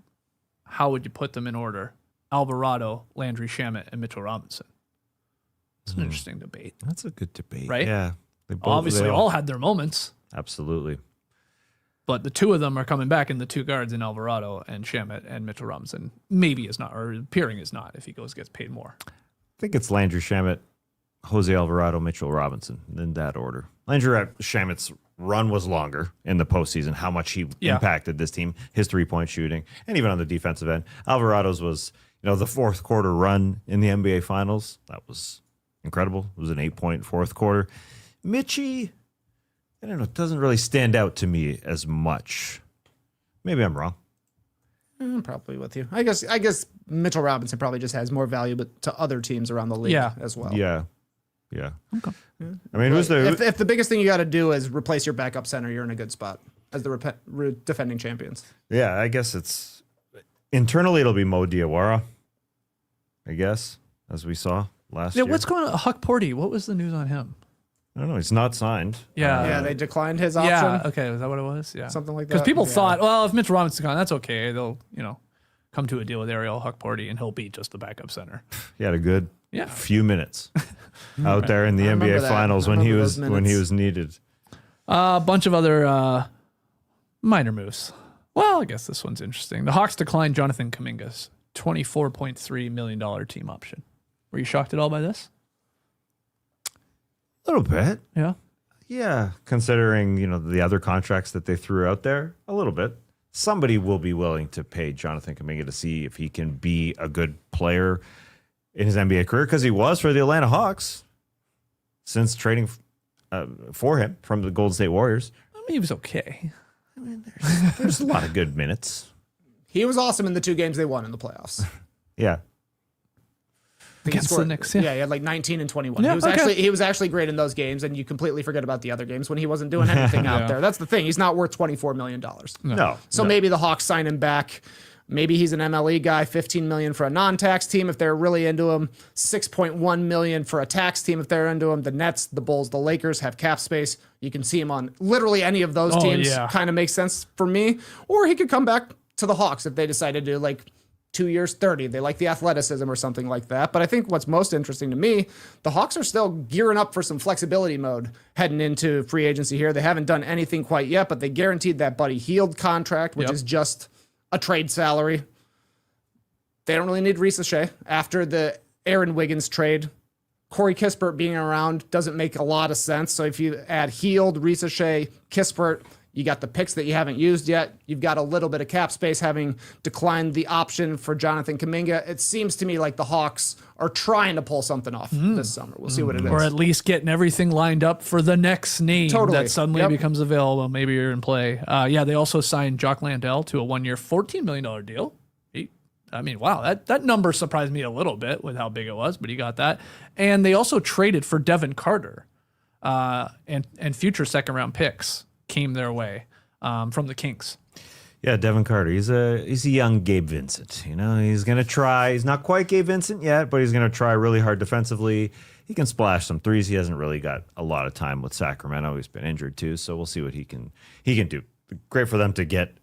how would you put them in order? Alvarado, Landry Shamet, and Mitchell Robinson. It's an interesting debate. That's a good debate. Right? Yeah. Obviously, all had their moments. Absolutely. But the 2 of them are coming back in the 2 guards in Alvarado and Shamet, and Mitchell Robinson maybe is not, or appearing is not if he gets paid more. I think it's Landry Shamet, Jose Alvarado, Mitchell Robinson, in that order. Landry Shamet's run was longer in the postseason, how much he impacted this team, his 3-point shooting, and even on the defensive end. Alvarado's was, the fourth quarter run in the NBA Finals. That was incredible. It was an 8-point fourth quarter. Mitchie, I don't know, it doesn't really stand out to me as much. Maybe I'm wrong. I'm probably with you. I guess Mitchell Robinson probably just has more value but to other teams around the league as well. Yeah. Okay. I mean, if the biggest thing you got to do is replace your backup center, you're in a good spot as the defending champions. Yeah, I guess it's internally it'll be Mo Diawara, I guess, as we saw last year. Yeah, what's going on? Huck Porty, what was the news on him? I don't know. He's not signed. Yeah, they declined his option. Yeah, okay. Is that what it was? Yeah. Something like that. Because people thought, well, if Mitch Robinson's gone, that's okay. They'll, come to a deal with Ariel Huck Porty and he'll be just the backup center. He had a good few minutes out there in the NBA Finals when he was needed. A bunch of other minor moves. Well, I guess this one's interesting. The Hawks declined Jonathan Kuminga's $24.3 million team option. Were you shocked at all by this? A little bit. Yeah. Yeah, considering, the other contracts that they threw out there, a little bit. Somebody will be willing to pay Jonathan Kuminga to see if he can be a good player in his NBA career, because he was for the Atlanta Hawks since trading for him from the Golden State Warriors. I mean, he was okay. There's a lot of good minutes. He was awesome in the 2 games they won in the playoffs. Yeah. Against the Knicks, yeah. He had like 19 and 21. Yeah, He was actually great in those games, and you completely forget about the other games when he wasn't doing anything out there. That's the thing. He's not worth $24 million. No. So maybe the Hawks sign him back. Maybe he's an MLE guy, $15 million for a non-tax team if they're really into him, $6.1 million for a tax team if they're into him. The Nets, the Bulls, the Lakers have cap space. You can see him on literally any of those teams. Yeah. Kind of makes sense for me. Or he could come back to the Hawks if they decided to, like, 2 years, 30. They like the athleticism or something like that. But I think what's most interesting to me, the Hawks are still gearing up for some flexibility mode heading into free agency here. They haven't done anything quite yet, but they guaranteed that Buddy Hield contract, which is just a trade salary. They don't really need Ricochet after the Aaron Wiggins trade. Corey Kispert being around doesn't make a lot of sense. So if you add Hield, Ricochet, Kispert, you got the picks that you haven't used yet. You've got a little bit of cap space, having declined the option for Jonathan Kuminga. It seems to me like the Hawks are trying to pull something off this summer. We'll see what it is. Or at least getting everything lined up for the next name Totally. that suddenly becomes available. Maybe you're in play. They also signed Jock Landale to a 1-year, $14 million deal. Wow, that number surprised me a little bit with how big it was, but he got that. And they also traded for Devin Carter and future second-round picks came their way from the Kings. Yeah, Devin Carter. He's a young Gabe Vincent. He's gonna try. He's not quite Gabe Vincent yet, but he's gonna try really hard defensively. He can splash some threes. He hasn't really got a lot of time with Sacramento. He's been injured too, so we'll see what he can do. Great for them to get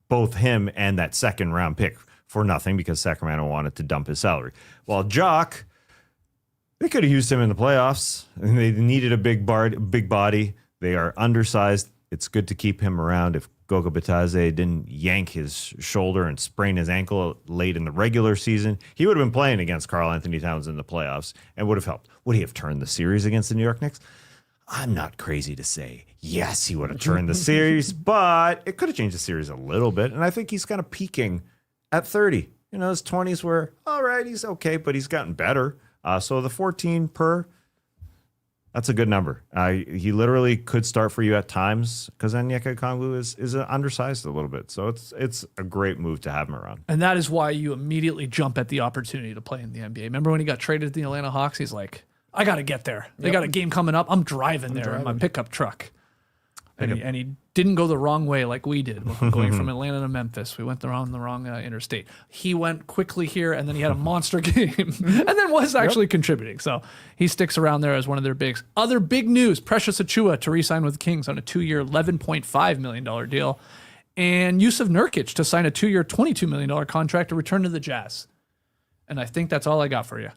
both him and that second round pick for nothing, because Sacramento wanted to dump his salary. While Jock, they could have used him in the playoffs, and they needed a big body. They are undersized. It's good to keep him around. If Goga Bitadze didn't yank his shoulder and sprain his ankle late in the regular season, he would have been playing against Karl Anthony Towns in the playoffs and would have helped. Would he have turned the series against the New York Knicks? I'm not crazy to say yes, he would have turned the series, but it could have changed the series a little bit. And I think he's kind of peaking at 30. His 20s were, all right, he's okay, but he's gotten better. So the 14 per, that's a good number. He literally could start for you at times, because Onyeka Okongwu is undersized a little bit. So it's a great move to have him around. And that is why you immediately jump at the opportunity to play in the NBA. Remember when he got traded to the Atlanta Hawks? He's like, I got to get there. They got a game coming up. I'm driving there in my pickup truck. And he didn't go the wrong way like we did. Going from Atlanta to Memphis, we went the wrong interstate. He went quickly here, and then he had a monster game, and then was actually contributing. So he sticks around there as one of their bigs. Other big news: Precious Achiuwa to re-sign with the Kings on a 2-year, $11.5 million deal, and Yusuf Nurkic to sign a 2-year, $22 million contract to return to the Jazz. And I think that's all I got for you.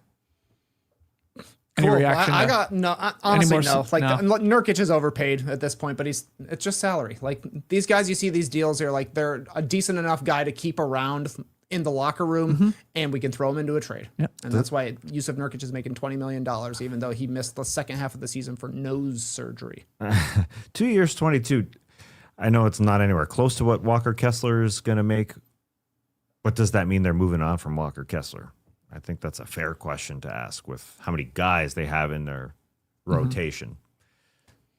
Any Cool. reaction? I got no. Honestly, no. Like no. Nurkic is overpaid at this point, but it's just salary. Like these guys, you see these deals, they're a decent enough guy to keep around in the locker room, and we can throw him into a trade. Yep. And that's why Yusuf Nurkic is making $20 million, even though he missed the second half of the season for nose surgery. 2 years, 22. I know it's not anywhere close to what Walker Kessler is going to make. What does that mean? They're moving on from Walker Kessler. I think that's a fair question to ask with how many guys they have in their rotation.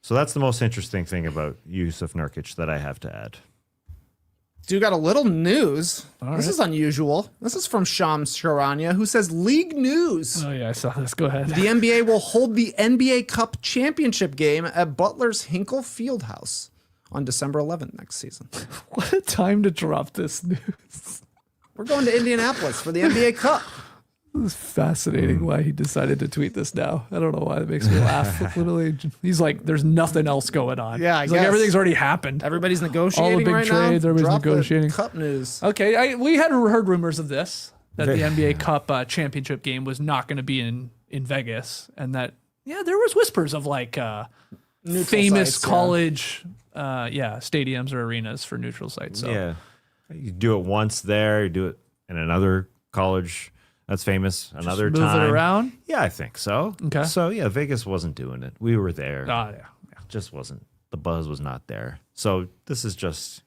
So that's the most interesting thing about Yusuf Nurkic that I have to add. Dude, got a little news. This is unusual. This is from Shams Charania, who says, league news. Oh, yeah, I saw this. Go ahead. The NBA will hold the NBA Cup championship game at Butler's Hinkle Fieldhouse on December 11th next season. What a time to drop this news. We're going to Indianapolis for the NBA Cup. This is fascinating why he decided to tweet this now. I don't know why. It makes me laugh. Literally, he's like, there's nothing else going on. Yeah, he's like, everything's already happened. Everybody's negotiating All the big right trades, now. everybody's Drop negotiating. The Cup news. Okay, we had heard rumors of this, that the NBA Cup championship game was not going to be in Vegas, and that, there was whispers of like famous sites, college stadiums or arenas for neutral sites. So. Yeah. You do it once there, you do it in another college That's famous. Another Move time. it around. Yeah, I think so. Okay. So yeah, Vegas wasn't doing it. We were there. Oh yeah. Just wasn't. The buzz was not there. So this is just,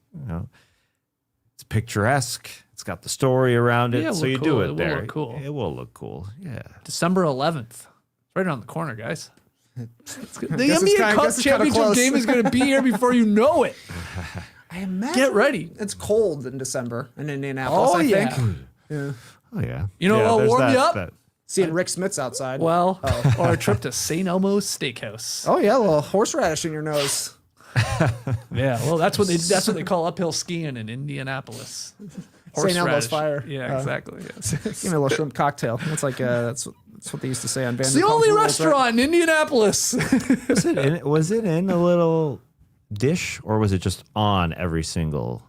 it's picturesque. It's got the story around it. Yeah, So you cool. do It it will there. look cool. It will look cool. Yeah. December 11th. It's right around the corner, guys. The guess it's NBA kinda- Cup guess it's kinda championship close. game is going to be here before you know it. I imagine Get ready. it's cold in December in Indianapolis. I yeah. think. Yeah. Oh yeah. You know yeah, what'll there's warm you up? Seeing Rick Smits outside. Well, or a trip to St. Elmo's Steakhouse. Oh yeah, a little horseradish in your nose. Yeah, well, that's what they call uphill skiing in Indianapolis. St. Elmo's Horseradish. Fire. Yeah, exactly. Yes. Give me a little shrimp cocktail. That's like that's what they used to say on Vanderpump It's the only Rules, right? restaurant in Indianapolis. Was it in a little dish or was it just on every single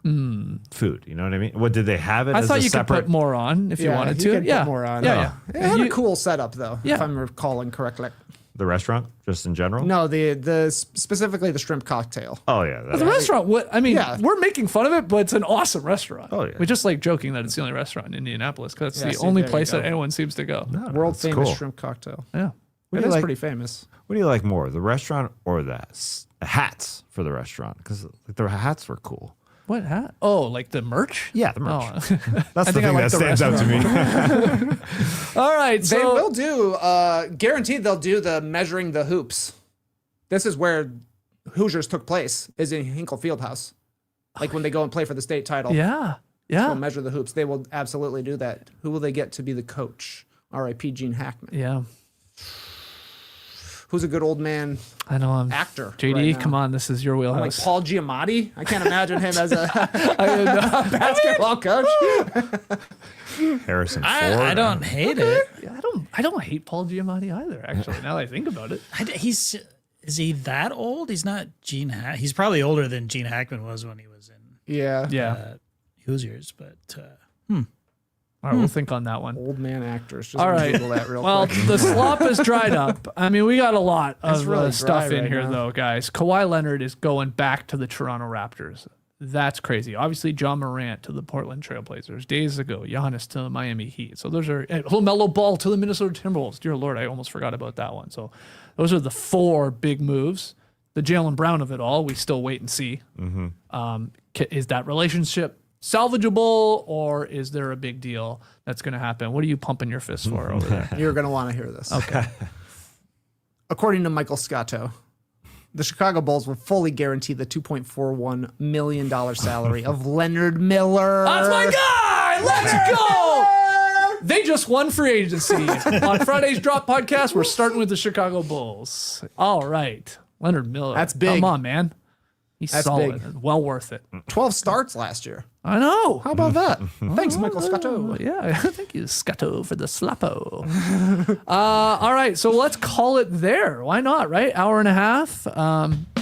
food? You know what I mean? What did they have it? I as thought a you separate? could put more on if you wanted to. Could Yeah, put more on. Yeah, It had You- a cool setup though, Yeah. if I'm recalling correctly. The restaurant, just in general. No, the specifically the shrimp cocktail. Oh yeah. The restaurant, Yeah. we're making fun of it, but it's an awesome restaurant. Oh, yeah. We just like joking that it's the only restaurant in Indianapolis because it's Yeah, the see, only there you place go. that anyone seems to go. World that's famous cool. shrimp cocktail. Yeah. What It do you is like? pretty famous. What do you like more, the restaurant or the hats for the restaurant? Because the hats were cool. What hat? Oh, like the merch? Yeah, the merch. Oh. That's the think I thing like that the stands out to me. All right. They So will do guaranteed they'll do the measuring the hoops. This is where Hoosiers took place, is in Hinkle Fieldhouse. Like when they go and play for the state title. yeah. They'll Yeah. measure the hoops. They will absolutely do that. Who will they get to be the coach? R.I.P. Gene Hackman. Yeah. Who's a good old man I know. I'm actor? JD, right now? come on. This is your Like wheelhouse. Paul Giamatti? I can't imagine him as a basketball coach. Harrison Ford. I don't hate it. I don't hate Paul Giamatti either, actually, now that I think about it. Is he that old? He's not Gene Hackman. He's probably older than Gene Hackman was when he was in Yeah. Yeah. Hoosiers, but All right, we'll think on that one. Old man actors. Just All right. Google that real Well, quick. the slop is dried up. I mean, we got a lot It's of really stuff dry in right here, now. though, guys. Kawhi Leonard is going back to the Toronto Raptors. That's crazy. Obviously, Ja Morant to the Portland Trailblazers. Days ago, Giannis to the Miami Heat. So those are LaMelo Ball to the Minnesota Timberwolves. Dear Lord, I almost forgot about that one. So those are the four big moves. The Jaylen Brown of it all, we still wait and see. Is that relationship salvageable, or is there a big deal that's going to happen? What are you pumping your fist for over there? You're going to want to hear this. Okay. According to Michael Scotto, the Chicago Bulls will fully guarantee the $2.41 million salary of Leonard Miller. That's my guy. Let's go. They just won free agency. On Friday's Drop Podcast, we're starting with the Chicago Bulls. All right. Leonard Miller. That's big. Come on, man. He's That's solid. big. Well worth it. 12 starts last year. I know. How about that? Thanks, Michael Scotto. Yeah, thank you, Scotto, for the slappo. All right, so let's call it there. Why not, right? Hour and a half.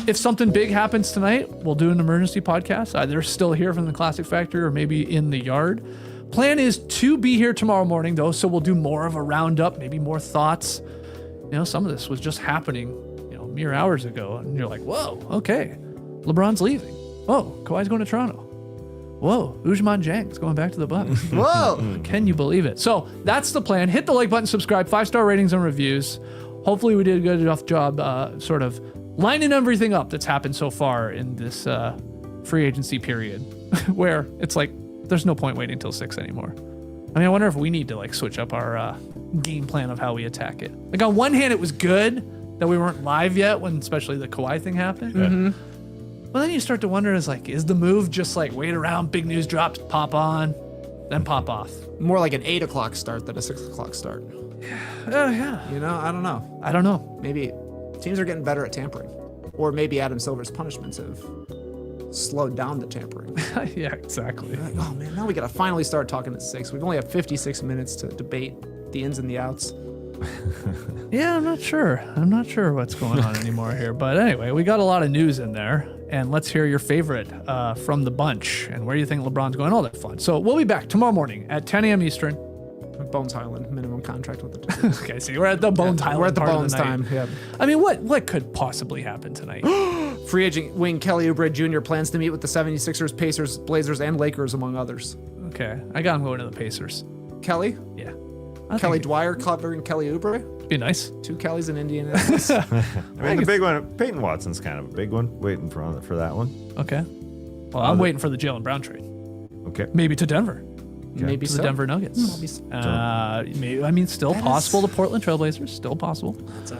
If something big happens tonight, we'll do an emergency podcast, either still here from the Classic Factory or maybe in the yard. Plan is to be here tomorrow morning, though, so we'll do more of a roundup, maybe more thoughts. You know, some of this was just happening, mere hours ago, and you're like, whoa, okay. LeBron's leaving. Whoa, Kawhi's going to Toronto. Whoa, Usman Jang's going back to the Bucks. Whoa. Can you believe it? So that's the plan. Hit the like button, subscribe, 5-star ratings and reviews. Hopefully we did a good enough job sort of lining everything up that's happened so far in this free agency period where it's like there's no point waiting till 6 anymore. I mean, I wonder if we need to like switch up our game plan of how we attack it. Like on one hand, it was good that we weren't live yet when especially the Kawhi thing happened. Mm-hmm. But then you start to wonder is the move just like wait around, big news drops, pop on, then pop off? More like an 8 o'clock start than a 6 o'clock start. Oh, yeah. You know, I don't know. I don't know. Maybe teams are getting better at tampering. Or maybe Adam Silver's punishments have slowed down the tampering. Yeah, exactly. Like, oh man, now we gotta finally start talking at 6. We've only had 56 minutes to debate the ins and the outs. Yeah, I'm not sure. I'm not sure what's going on anymore here. But anyway, we got a lot of news in there. And let's hear your favorite from the bunch and where you think LeBron's going, all that fun. So we'll be back tomorrow morning at 10 a.m. Eastern. Bones Highland, minimum contract with the team. Okay, see, we're at the Bones Highland. We're at the part of Bones night. time. Yeah. I mean, what could possibly happen tonight? Free agent wing Kelly Oubre Jr. plans to meet with the 76ers, Pacers, Blazers, and Lakers, among others. Okay, I got him going to the Pacers. Kelly? Yeah. Kelly Dwyer covering Kelly Oubre. Be nice. 2 Kellys in Indianapolis. I mean, the big one, Peyton Watson's kind of a big one. Waiting for that one. Okay. Well, I'm waiting for the Jalen Brown trade. Okay. Maybe to Denver. Maybe To so. the Denver Nuggets. Maybe, I mean, still possible. The Portland Trailblazers, still possible.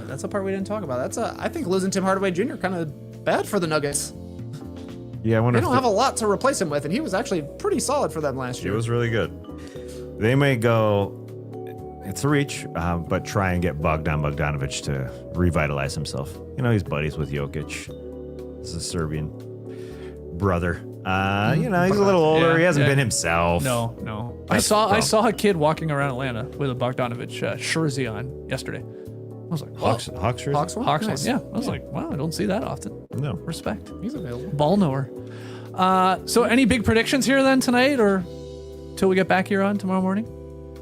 That's a part we didn't talk about. I think losing Tim Hardaway Jr. kind of bad for the Nuggets. Yeah, I wonder They don't have a lot to replace him with, and he was actually pretty solid for them last It year. was really good. They may go. It's a reach, but try and get Bogdanovich to revitalize himself. You know, he's buddies with Jokic. This is a Serbian brother. You know, he's a little older. Yeah, He hasn't yeah. been himself. No. That's I the saw a kid walking around Atlanta with a Bogdanovich jersey on yesterday. I was like, Hawks jersey? Hawks one? Hawks Nice. one. Yeah. I was like, wow, I don't see that often. No. Respect. He's available. Ball knower. So any big predictions here then tonight, or till we get back here on tomorrow morning?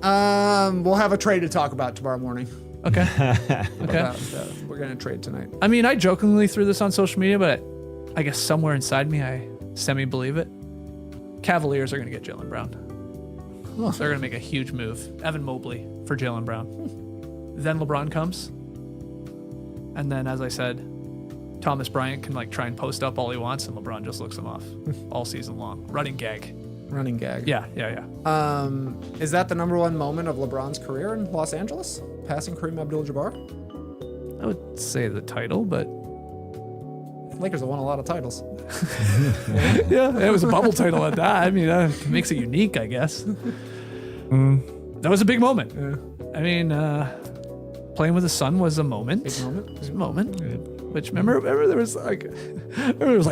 We'll have a trade to talk about tomorrow morning. Okay. Okay. We're going to trade tonight. I mean, I jokingly threw this on social media, but I guess somewhere inside me, I semi-believe it. Cavaliers are going to get Jalen Brown. So they're going to make a huge move. Evan Mobley for Jalen Brown. Then LeBron comes. And then, as I said, Thomas Bryant can like try and post up all he wants, and LeBron just looks him off all season long. Running gag. Running gag. Yeah. Is that the number one moment of LeBron's career in Los Angeles? Passing Kareem Abdul-Jabbar? I would say the title, but Lakers have won a lot of titles. yeah, it was a bubble title at that. I mean, it makes it unique, I guess. That was a big moment. I mean, playing with the sun was a moment. Big moment. It was a moment. Which remember there was like,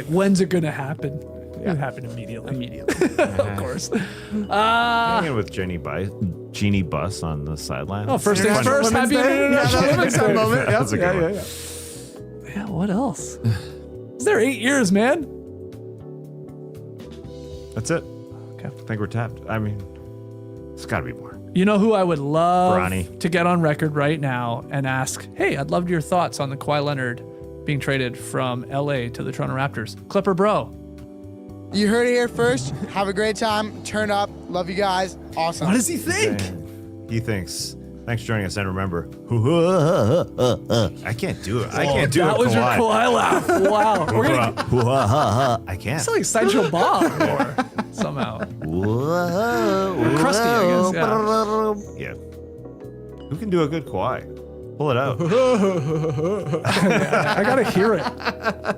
when's it gonna happen? It happened immediately. Of course. Hanging with Jeannie Buss on the sideline. Oh, first things first. Happy Women's Day moment. That's a good one. Yeah. What else? Is there 8 years, man? That's it. Okay. I think we're tapped. I mean, it's got to be more. You know who I would love Bronny. to get on record right now and ask, hey, I'd love your thoughts on the Kawhi Leonard being traded from LA to the Toronto Raptors. Clipper bro. You heard it here first. Have a great time. Turn up. Love you guys. Awesome. What does he think? He thinks. Thanks for joining us, and remember, I can't do it. I can't do That it. was your Kawhi laugh. Wow. We're gonna I can't. it's like Sideshow Bob or somehow. Krusty, I guess. Yeah. Who can do a good Kawhi? Pull it out. I gotta hear it.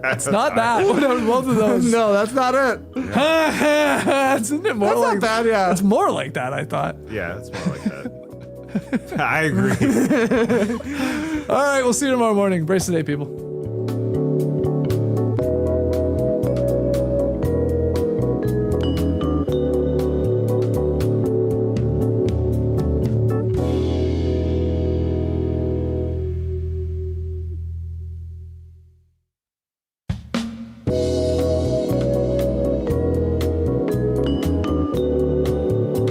It's not that. One of both of those. No, that's not it. Isn't it more That's like not bad, yeah. It's more like that, I thought. Yeah, it's more like that. I agree. All right, we'll see you tomorrow morning. Brace the day, people.